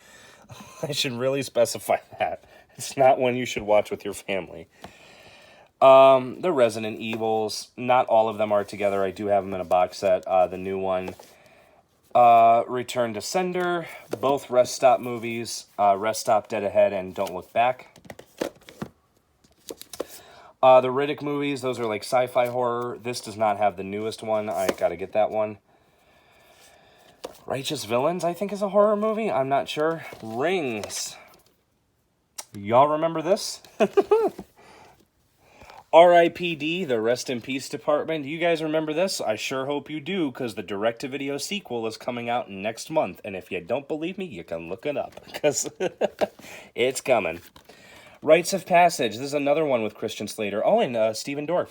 I should really specify that. It's not one you should watch with your family. The Resident Evils, not all of them are together. I do have them in a box set. The new one, Return to Sender, both Rest Stop movies, Rest Stop, Dead Ahead, and Don't Look Back. The Riddick movies, those are like sci-fi horror. This does not have the newest one. I gotta get that one. Righteous Villains, I think, is a horror movie. I'm not sure. Rings. Y'all remember this? R.I.P.D., the Rest in Peace Department. You guys remember this? I sure hope you do, because the direct-to-video sequel is coming out next month. And if you don't believe me, you can look it up, because it's coming. Rites of Passage. This is another one with Christian Slater. Oh, and Stephen Dorff.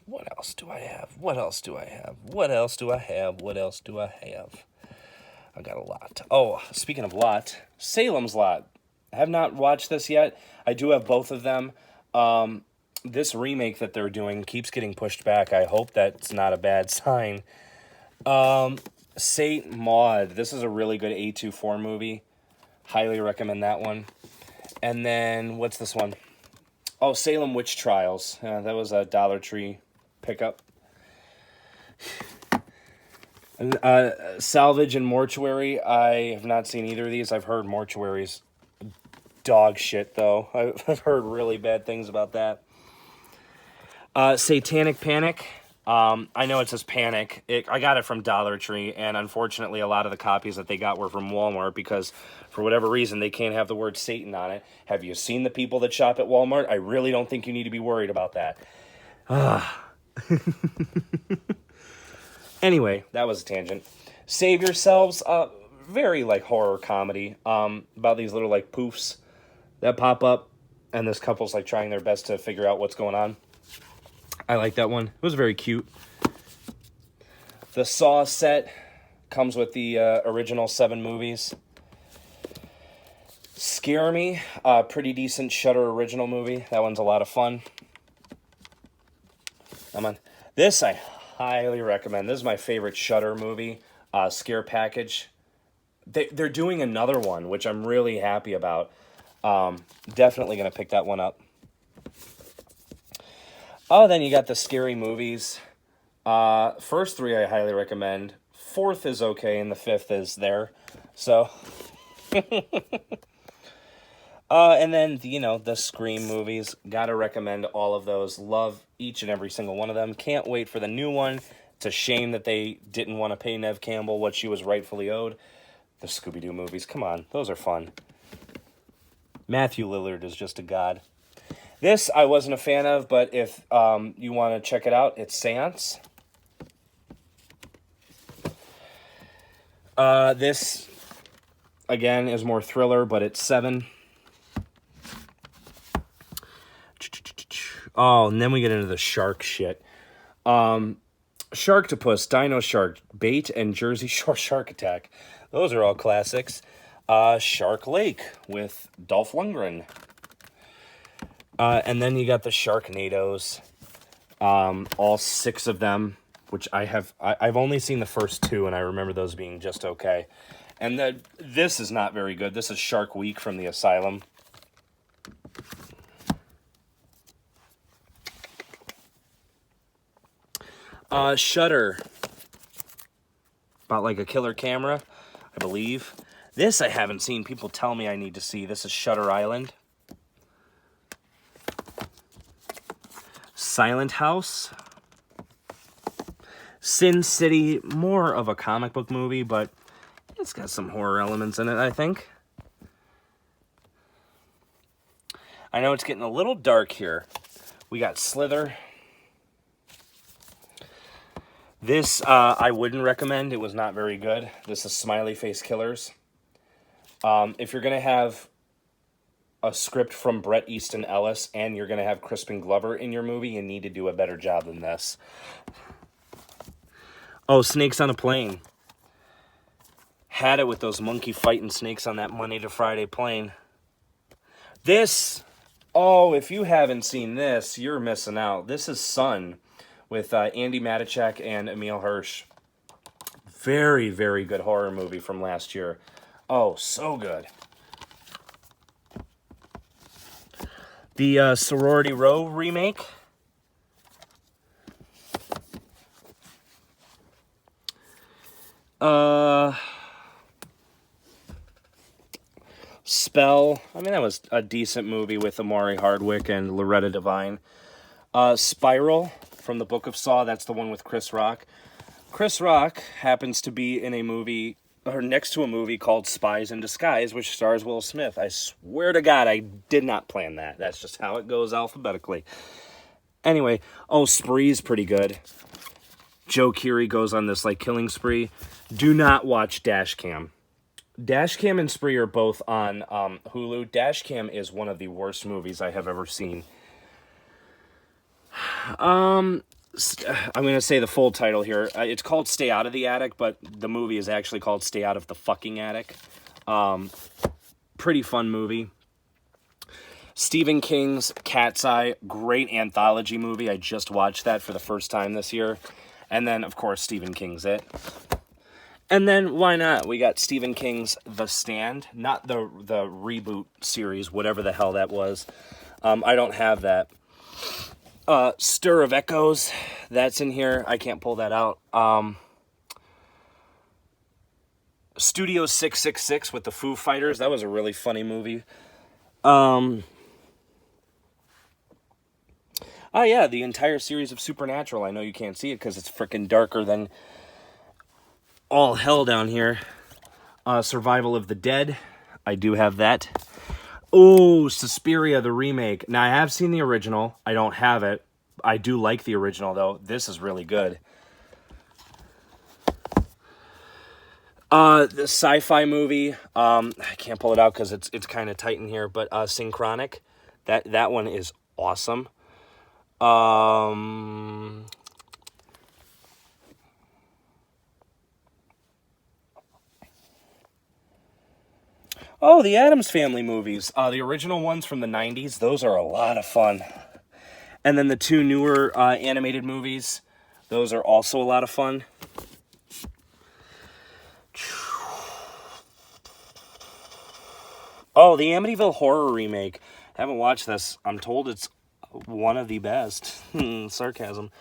What else do I have? What else do I have? What else do I have? What else do I have? I got a lot. Oh, speaking of lot, Salem's Lot. I have not watched this yet. I do have both of them. This remake that they're doing keeps getting pushed back. I hope that's not a bad sign. Saint Maud. This is a really good A24 movie. Highly recommend that one. And then, what's this one? Oh, Salem Witch Trials. That was a Dollar Tree pickup. Salvage and Mortuary. I have not seen either of these. I've heard Mortuary's dog shit, though. I've heard really bad things about that. Satanic Panic. I know it says Panic. I got it from Dollar Tree, and unfortunately, a lot of the copies that they got were from Walmart because, for whatever reason, they can't have the word Satan on it. Have you seen the people that shop at Walmart? I really don't think you need to be worried about that. Anyway, that was a tangent. Save Yourselves, very like horror comedy, about these little like poofs that pop up, and this couple's like trying their best to figure out what's going on. I like that one. It was very cute. The Saw set comes with the original 7 movies. Scare Me, pretty decent Shudder original movie. That one's a lot of fun. Come on. This I highly recommend. This is my favorite Shudder movie, Scare Package. They're doing another one, which I'm really happy about. Definitely going to pick that one up. Oh, then you got the scary movies. First 3 I highly recommend. 4th is okay, and the 5th is there. So, and then, the Scream movies. Gotta recommend all of those. Love each and every single one of them. Can't wait for the new one. It's a shame that they didn't want to pay Neve Campbell what she was rightfully owed. The Scooby-Doo movies, come on. Those are fun. Matthew Lillard is just a god. This I wasn't a fan of, but if you want to check it out, it's Seance. This, again, is more thriller, but it's 7. Oh, and then we get into the shark shit. Sharktopus, Dino Shark, Bait, and Jersey Shore Shark Attack. Those are all classics. Shark Lake with Dolph Lundgren. And then you got the Sharknadoes. All 6 of them, which I've only seen the first 2, and I remember those being just okay. And this is not very good. This is Shark Week from the Asylum. Shudder. About like a killer camera, I believe. This I haven't seen. People tell me I need to see. This is Shutter Island. Silent House. Sin City, more of a comic book movie, but it's got some horror elements in it, I think. I know it's getting a little dark here. We got Slither. This, I wouldn't recommend. It was not very good. This is Smiley Face Killers. If you're going to have a script from Bret Easton Ellis and you're going to have Crispin Glover in your movie, you need to do a better job than this. Oh, Snakes on a Plane. Had it with those monkey fighting snakes on that Monday to Friday plane. This, oh, if you haven't seen this, you're missing out. This is Sun with Andy Matichak and Emile Hirsch. Very, very good horror movie from last year. Oh, so good. The Sorority Row remake. Spell. I mean, that was a decent movie with Amari Hardwick and Loretta Devine. Spiral from the Book of Saw. That's the one with Chris Rock. Chris Rock happens to be in a movie, or next to a movie called Spies in Disguise, which stars Will Smith. I swear to God, I did not plan that. That's just how it goes alphabetically. Anyway, oh, Spree's pretty good. Joe Keery goes on this, like, killing spree. Do not watch Dashcam. Dashcam and Spree are both on Hulu. Dashcam is one of the worst movies I have ever seen. I'm going to say the full title here. It's called Stay Out of the Attic, but the movie is actually called Stay Out of the Fucking Attic. Pretty fun movie. Stephen King's Cat's Eye, great anthology movie. I just watched that for the first time this year. And then, of course, Stephen King's It. And then, why not? We got Stephen King's The Stand, not the reboot series, whatever the hell that was. I don't have that. Stir of Echoes, that's in here. I can't pull that out. Studio 666 with the Foo Fighters, that was a really funny movie. Oh, yeah, the entire series of Supernatural. I know you can't see it because it's freaking darker than all hell down here. Survival of the Dead. I do have that. Oh, Suspiria, the remake. Now, I have seen the original. I don't have it. I do like the original, though. This is really good. The sci-fi movie. I can't pull it out because it's kind of tight in here, but Synchronic. That one is awesome. Oh, the Addams Family movies. The original ones from the 90s, those are a lot of fun. And then the two newer animated movies, those are also a lot of fun. Oh, the Amityville Horror remake. Haven't watched this. I'm told it's one of the best. Sarcasm.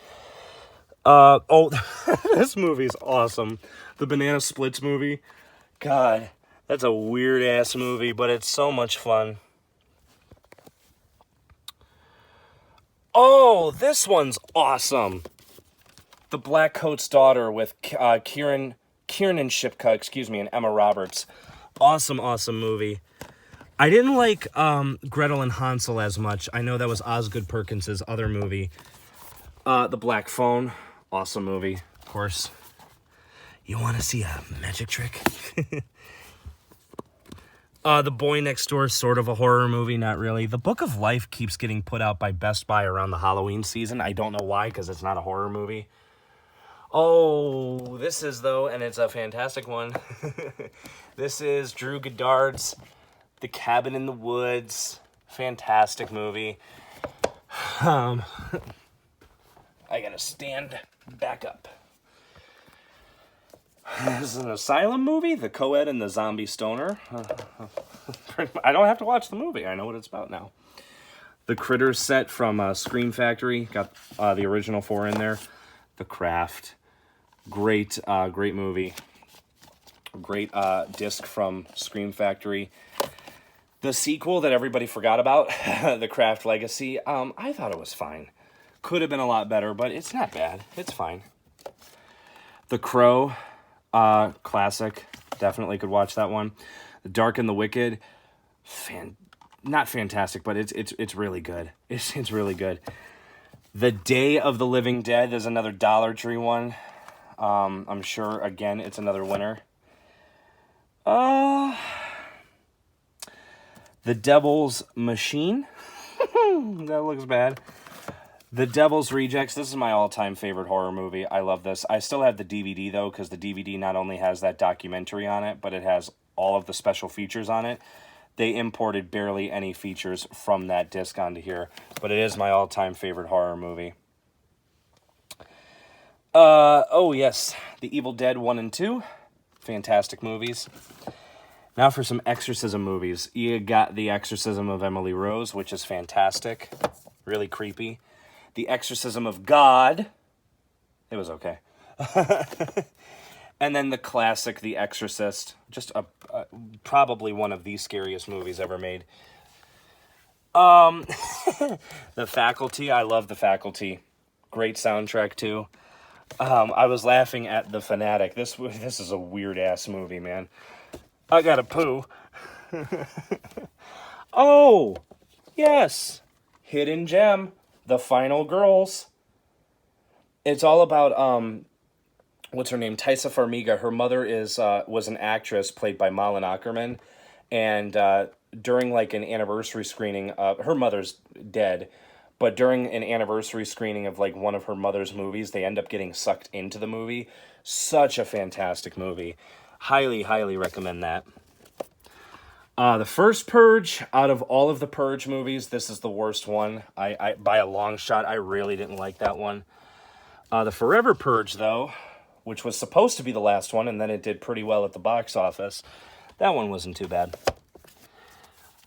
This movie's awesome. The Banana Splits movie. God, that's a weird-ass movie, but it's so much fun. Oh, this one's awesome. The Black Coat's Daughter with Kieran Shipka, and Emma Roberts. Awesome movie. I didn't like Gretel and Hansel as much. I know that was Osgood Perkins' other movie. The Black Phone. Awesome movie, of course. You want to see a magic trick? The Boy Next Door, sort of a horror movie, not really. The Book of Life keeps getting put out by Best Buy around the Halloween season. I don't know why, because it's not a horror movie. Oh, this is, though, and it's a fantastic one. This is Drew Goddard's The Cabin in the Woods. Fantastic movie. I gotta stand back up. This is an asylum movie, The Co-Ed and the Zombie Stoner. I don't have to watch the movie. I know what it's about now. The Critters set from Scream Factory. Got the original 4 in there. The Craft. Great movie. Great disc from Scream Factory. The sequel that everybody forgot about, The Craft Legacy, I thought it was fine. Could have been a lot better, but it's not bad. It's fine. The Crow. Classic. Definitely could watch that one. The Dark and the Wicked. Not fantastic, but it's really good. It's really good. The Day of the Living Dead is another Dollar Tree one. I'm sure, again, it's another winner. The Devil's Machine. That looks bad. The Devil's Rejects. This is my all-time favorite horror movie. I love this. I still have the DVD, though, because the DVD not only has that documentary on it, but it has all of the special features on it. They imported barely any features from that disc onto here, but it is my all-time favorite horror movie. Oh, yes. The Evil Dead 1 and 2. Fantastic movies. Now for some exorcism movies. You got The Exorcism of Emily Rose, which is fantastic. Really creepy. The Exorcism of God. It was okay. And then the classic, The Exorcist. Just probably one of the scariest movies ever made. The Faculty. I love The Faculty. Great soundtrack, too. I was laughing at The Fanatic. This is a weird-ass movie, man. I gotta poo. Oh, yes. Hidden Gem. The Final Girls. It's all about, what's her name? Taissa Farmiga. Her mother was an actress played by Malin Ackerman. And during, like, an anniversary screening, her mother's dead. But during an anniversary screening of, like, one of her mother's movies, they end up getting sucked into the movie. Such a fantastic movie. Highly, highly recommend that. The first Purge, out of all of the Purge movies, this is the worst one. I by a long shot, I really didn't like that one. The Forever Purge, though, which was supposed to be the last one, and then it did pretty well at the box office. That one wasn't too bad.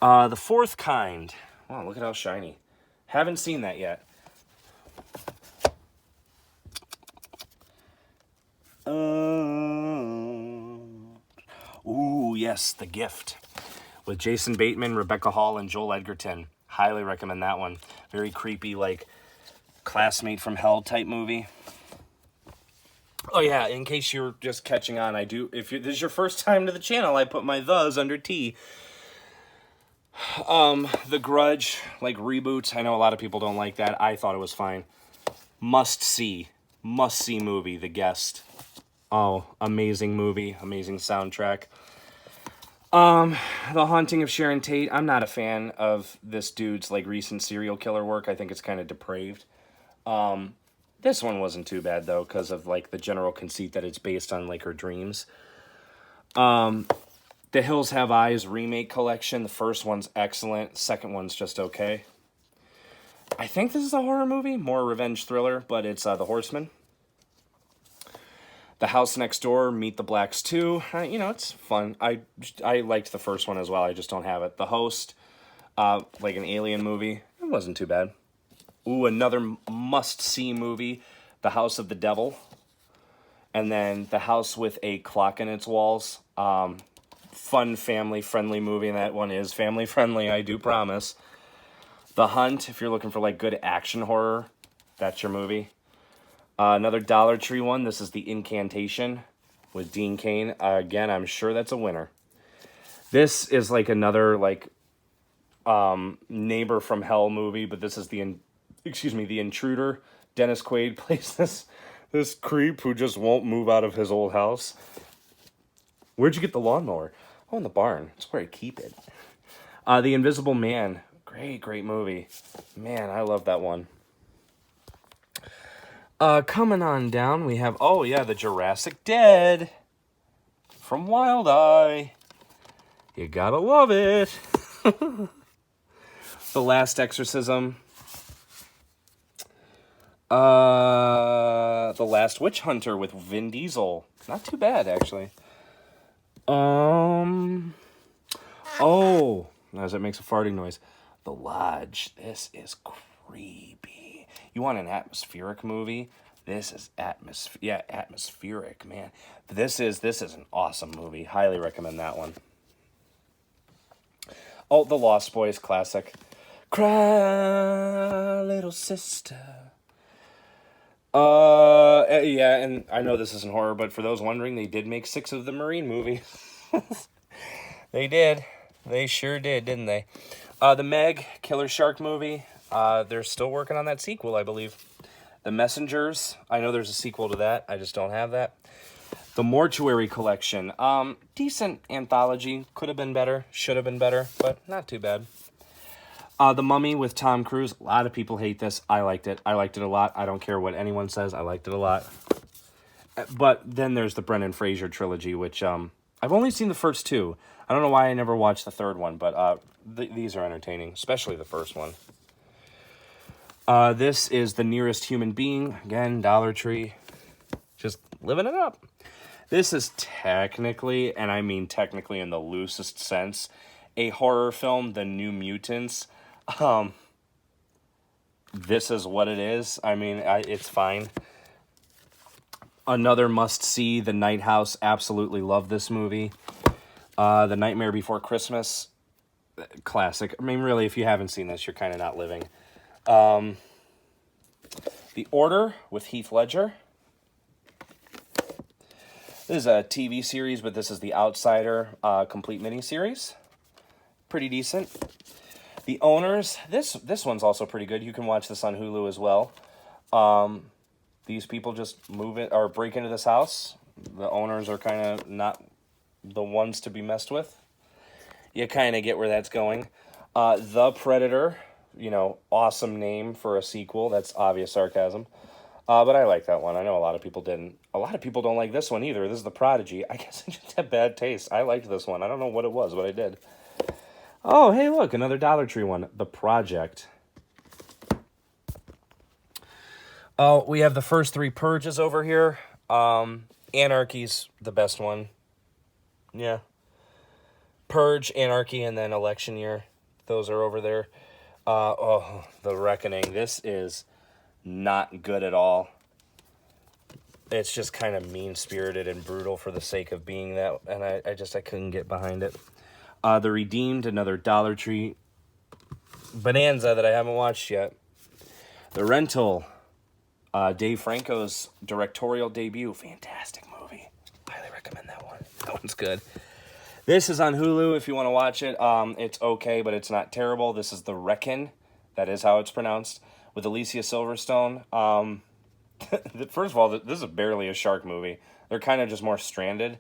The Fourth Kind. Oh, look at how shiny. Haven't seen that yet. Ooh, yes, The Gift. With Jason Bateman, Rebecca Hall, and Joel Edgerton. Highly recommend that one. Very creepy, like, classmate from hell type movie. Oh yeah, in case you're just catching on, if this is your first time to the channel, I put my thes under T. The Grudge, like, reboots. I know a lot of people don't like that. I thought it was fine. Must see movie, The Guest. Oh, amazing movie, amazing soundtrack. The Haunting of Sharon Tate. I'm not a fan of this dude's, like, recent serial killer work. I think it's kind of depraved. This one wasn't too bad, though, because of, like, the general conceit that it's based on, like, her dreams. The Hills Have Eyes remake collection. The first one's excellent. The second one's just okay. I think this is a horror movie, more revenge thriller, but it's The Horseman. The House Next Door, Meet the Blacks 2. You know, it's fun. I liked the first one as well. I just don't have it. The Host, like an alien movie. It wasn't too bad. Ooh, another must-see movie, The House of the Devil. And then The House with a Clock in Its Walls. Fun, family-friendly movie, and that one is family-friendly, I do promise. The Hunt, if you're looking for, like, good action horror, that's your movie. Another Dollar Tree one, this is The Incantation with Dean Cain. Again, I'm sure that's a winner. This is, like, another, like, neighbor from hell movie, but this is The Intruder. Dennis Quaid plays this creep who just won't move out of his old house. Where'd you get the lawnmower? Oh, in the barn. That's where I keep it. The Invisible Man. Great movie. Man, I love that one. Coming on down, we have, oh yeah, The Jurassic Dead from Wild Eye. You gotta love it. The Last Exorcism. The Last Witch Hunter with Vin Diesel. Not too bad, actually. Oh, as it makes a farting noise. The Lodge. This is creepy. You want an atmospheric movie? This is atmospheric, man. This is an awesome movie. Highly recommend that one. Oh, The Lost Boys classic. Cry, little sister. Yeah, and I know this isn't horror, but for those wondering, they did make 6 of the Marine movies. They did. They sure did, didn't they? The Meg Killer Shark movie. They're still working on that sequel, I believe. The Messengers. I know there's a sequel to that. I just don't have that. The Mortuary Collection. Decent anthology. Could have been better. Should have been better, but not too bad. The Mummy with Tom Cruise. A lot of people hate this. I liked it. I liked it a lot. I don't care what anyone says. I liked it a lot. But then there's the Brendan Fraser trilogy, which I've only seen the first 2. I don't know why I never watched the third one, but these are entertaining, especially the first one. This is The Nearest Human Being. Again, Dollar Tree. Just living it up. This is technically, and I mean technically in the loosest sense, a horror film, The New Mutants. This is what it is. I mean, it's fine. Another must-see, The Night House. Absolutely love this movie. The Nightmare Before Christmas. Classic. I mean, really, if you haven't seen this, you're kind of not living. The Order with Heath Ledger. This is a TV series, but this is The Outsider complete miniseries. Pretty decent. The Owners. This one's also pretty good. You can watch this on Hulu as well. These people just move it or break into this house. The owners are kind of not the ones to be messed with. You kind of get where that's going. The Predator. You know, awesome name for a sequel. That's obvious sarcasm. But I like that one. I know a lot of people didn't. A lot of people don't like this one either. This is The Prodigy. I guess I just had bad taste. I liked this one. I don't know what it was, but I did. Oh, hey, look, another Dollar Tree one. The Project. Oh, we have the first 3 Purges over here. Anarchy's the best one. Yeah. Purge, Anarchy, and then Election Year. Those are over there. The Reckoning. This is not good at all. It's just kind of mean-spirited and brutal for the sake of being that, and I couldn't get behind it. The Redeemed, another Dollar Tree bonanza that I haven't watched yet. The Rental, Dave Franco's directorial debut. Fantastic movie. Highly recommend that one. That one's good. This is on Hulu if you want to watch it. It's okay, but it's not terrible. This is The Reckon. That is how it's pronounced. With Alicia Silverstone. First of all, this is barely a shark movie. They're kind of just more stranded.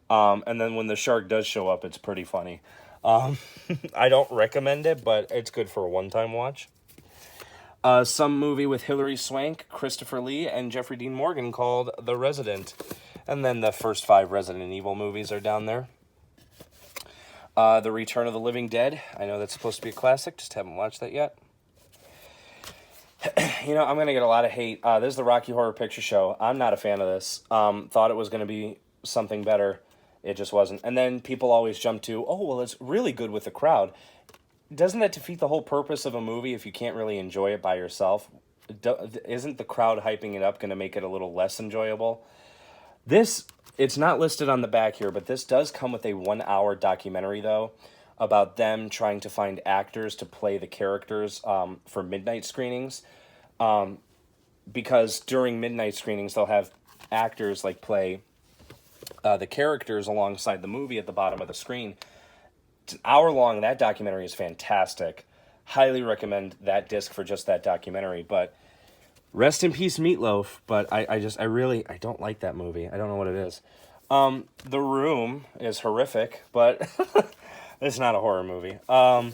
And then when the shark does show up, it's pretty funny. I don't recommend it, but it's good for a one-time watch. Some movie with Hilary Swank, Christopher Lee, and Jeffrey Dean Morgan called The Resident. And then the first 5 Resident Evil movies are down there. The Return of the Living Dead. I know that's supposed to be a classic. Just haven't watched that yet. You know, I'm going to get a lot of hate. This is the Rocky Horror Picture Show. I'm not a fan of this. Thought it was going to be something better. It just wasn't. And then people always jump to, oh, well, it's really good with the crowd. Doesn't that defeat the whole purpose of a movie if you can't really enjoy it by yourself? Isn't the crowd hyping it up going to make it a little less enjoyable? It's not listed on the back here, but this does come with a 1-hour documentary, though, about them trying to find actors to play the characters for midnight screenings. Because during midnight screenings, they'll have actors like play the characters alongside the movie at the bottom of the screen. It's an hour long. That documentary is fantastic. Highly recommend that disc for just that documentary. But rest in peace, Meatloaf. But I don't like that movie. I don't know what it is. The Room is horrific, but it's not a horror movie. The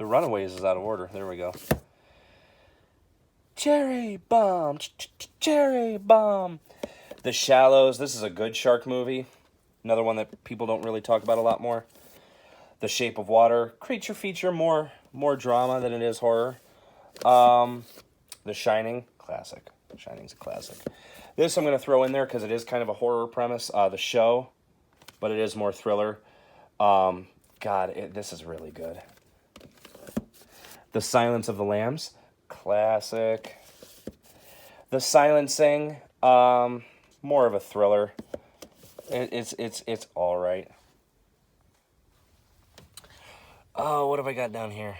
Runaways is out of order. There we go. Cherry Bomb. Cherry Bomb. The Shallows. This is a good shark movie. Another one that people don't really talk about a lot more. The Shape of Water. Creature feature, more drama than it is horror. The Shining. Classic. Shining's a classic. This I'm going to throw in there because it is kind of a horror premise. The Show. But it is more thriller. This is really good. The Silence of the Lambs. Classic. The Silencing. More of a thriller. It's all right. Oh, what have I got down here?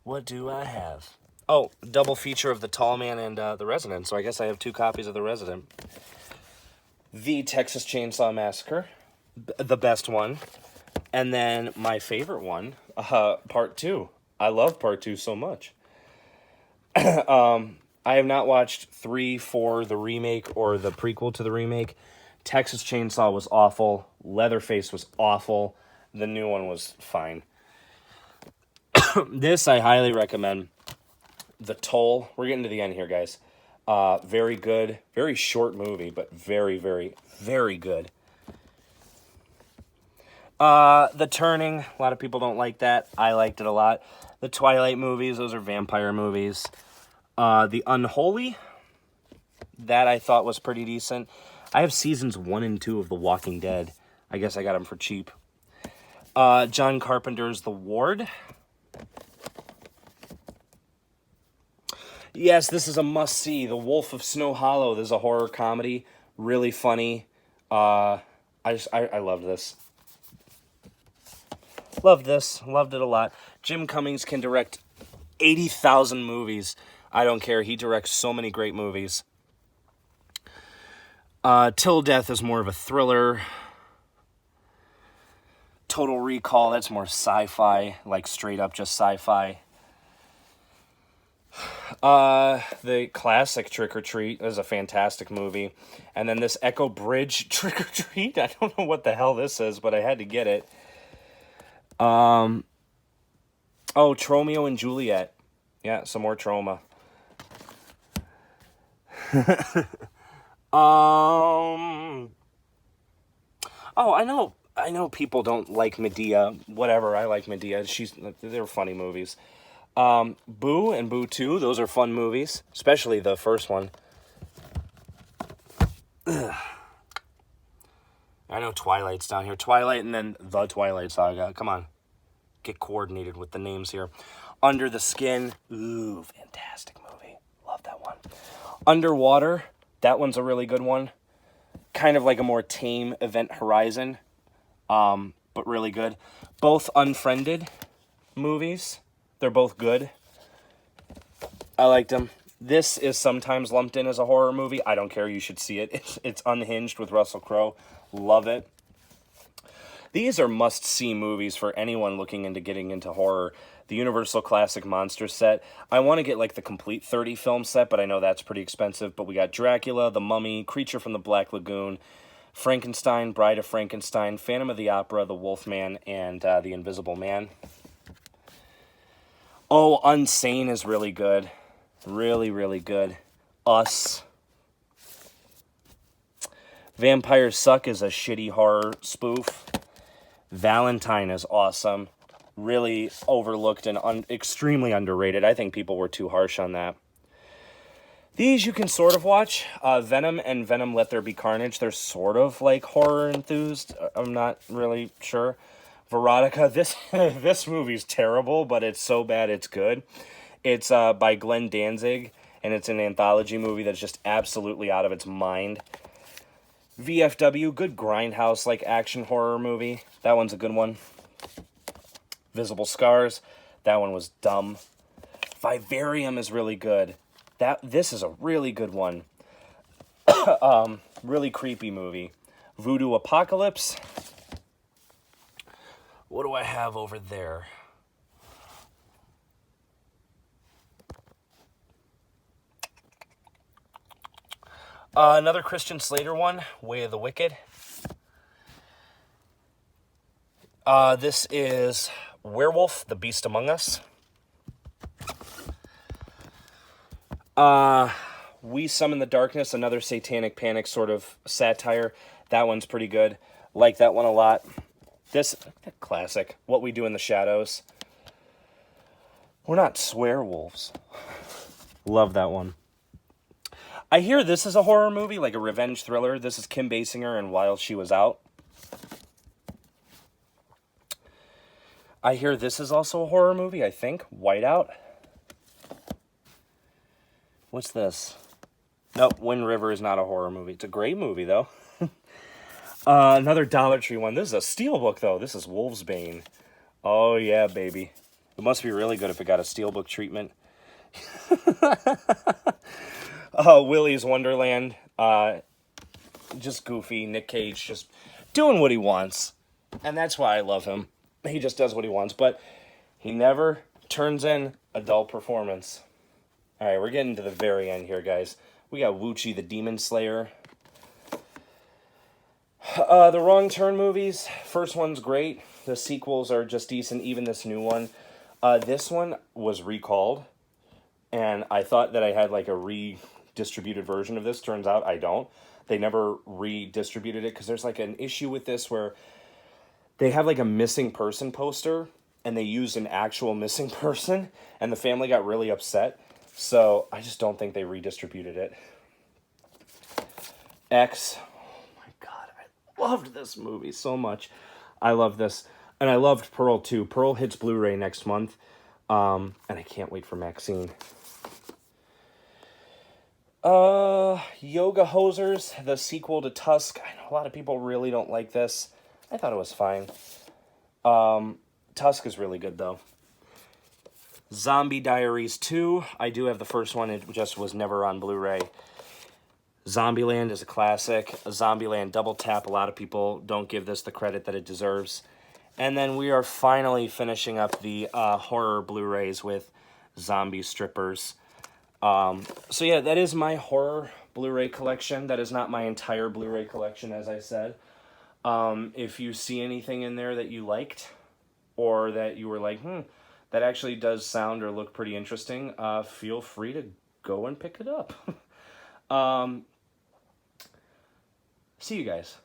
What do I have? Oh, double feature of The Tall Man and The Resident. So I guess I have 2 copies of The Resident. The Texas Chainsaw Massacre, the best one. And then my favorite one, Part 2. I love Part 2 so much. I have not watched 3, 4, the remake, or the prequel to the remake. Texas Chainsaw was awful. Leatherface was awful. The new one was fine. This I highly recommend. The Toll. We're getting to the end here, guys. Very good. Very short movie, but very, very, very good. The Turning. A lot of people don't like that. I liked it a lot. The Twilight movies. Those are vampire movies. The Unholy. That I thought was pretty decent. I have seasons 1 and 2 of The Walking Dead. I guess I got them for cheap. John Carpenter's The Ward. Yes, this is a must-see. The Wolf of Snow Hollow. This is a horror comedy. Really funny. I love this. Loved this. Loved it a lot. Jim Cummings can direct 80,000 movies. I don't care. He directs so many great movies. Till Death is more of a thriller. Total Recall, that's more sci-fi, like straight up just sci-fi. The classic Trick or Treat is a fantastic movie. And then this Echo Bridge Trick or Treat, I don't know what the hell this is, but I had to get it. Oh, Tromeo and Juliet. Yeah, some more trauma. Oh, I know people don't like Medea. Whatever, I like Medea. They're funny movies. Boo and Boo 2, those are fun movies, especially the first one. Ugh. I know Twilight's down here. Twilight and then The Twilight Saga. Come on. Get coordinated with the names here. Under the Skin. Ooh, fantastic movie. Love that one. Underwater. That one's a really good one. Kind of like a more tame Event Horizon. But really good. Both Unfriended movies. They're both good. I liked them. This is sometimes lumped in as a horror movie. I don't care. You should see it. It's Unhinged with Russell Crowe. Love it. These are must-see movies for anyone looking into getting into horror. The Universal Classic Monster set. I want to get like the complete 30 film set, but I know that's pretty expensive. But we got Dracula, The Mummy, Creature from the Black Lagoon, Frankenstein, Bride of Frankenstein, Phantom of the Opera, The Wolfman, and The Invisible Man. Oh, Unsane is really good. Really, really good. Us. Vampires Suck is a shitty horror spoof. Valentine is awesome. Really overlooked and extremely underrated. I think people were too harsh on that. These you can sort of watch. Venom and Venom Let There Be Carnage. They're sort of like horror enthused. I'm not really sure. Veronica. This movie's terrible, but it's so bad it's good. It's by Glenn Danzig, and it's an anthology movie that's just absolutely out of its mind. VFW, good grindhouse like action horror movie. That one's a good one. Visible Scars, that one was dumb. Vivarium is really good. This is a really good one. Really creepy movie. Voodoo Apocalypse. What do I have over there? Another Christian Slater one, Way of the Wicked. This is Werewolf, The Beast Among Us. We Summon the Darkness, another Satanic Panic sort of satire. That one's pretty good. Like that one a lot. This, classic, What We Do in the Shadows. We're not swearwolves. Love that one. I hear this is a horror movie, like a revenge thriller. This is Kim Basinger and While She Was Out. I hear this is also a horror movie, I think. Whiteout. What's this? Nope, Wind River is not a horror movie. It's a great movie, though. Another Dollar Tree one. This is a steelbook, though. This is Wolfsbane. Oh, yeah, baby. It must be really good if it got a steelbook treatment. Willy's Wonderland. Just goofy. Nick Cage just doing what he wants. And that's why I love him. He just does what he wants. But he never turns in a dull performance. All right, we're getting to the very end here, guys. We got Wuchi the Demon Slayer. The Wrong Turn movies. First one's great. The sequels are just decent. Even this new one. This one was recalled. And I thought that I had like a redistributed version of this. Turns out I don't. They never redistributed it because there's like an issue with this where they have like a missing person poster and they used an actual missing person and the family got really upset. So I just don't think they redistributed it. X. Oh my God. I loved this movie so much. I love this. And I loved Pearl too. Pearl hits Blu-ray next month. And I can't wait for Maxine. Yoga Hosers, the sequel to Tusk. I know a lot of people really don't like this. I thought it was fine. Tusk is really good, though. Zombie Diaries 2. I do have the first one. It just was never on Blu-ray. Zombieland is a classic. Zombieland Double Tap. A lot of people don't give this the credit that it deserves. And then we are finally finishing up the horror Blu-rays with Zombie Strippers. So yeah, that is my horror Blu-ray collection. That is not my entire Blu-ray collection, as I said. If you see anything in there that you liked, or that you were like, that actually does sound or look pretty interesting, feel free to go and pick it up. See you guys.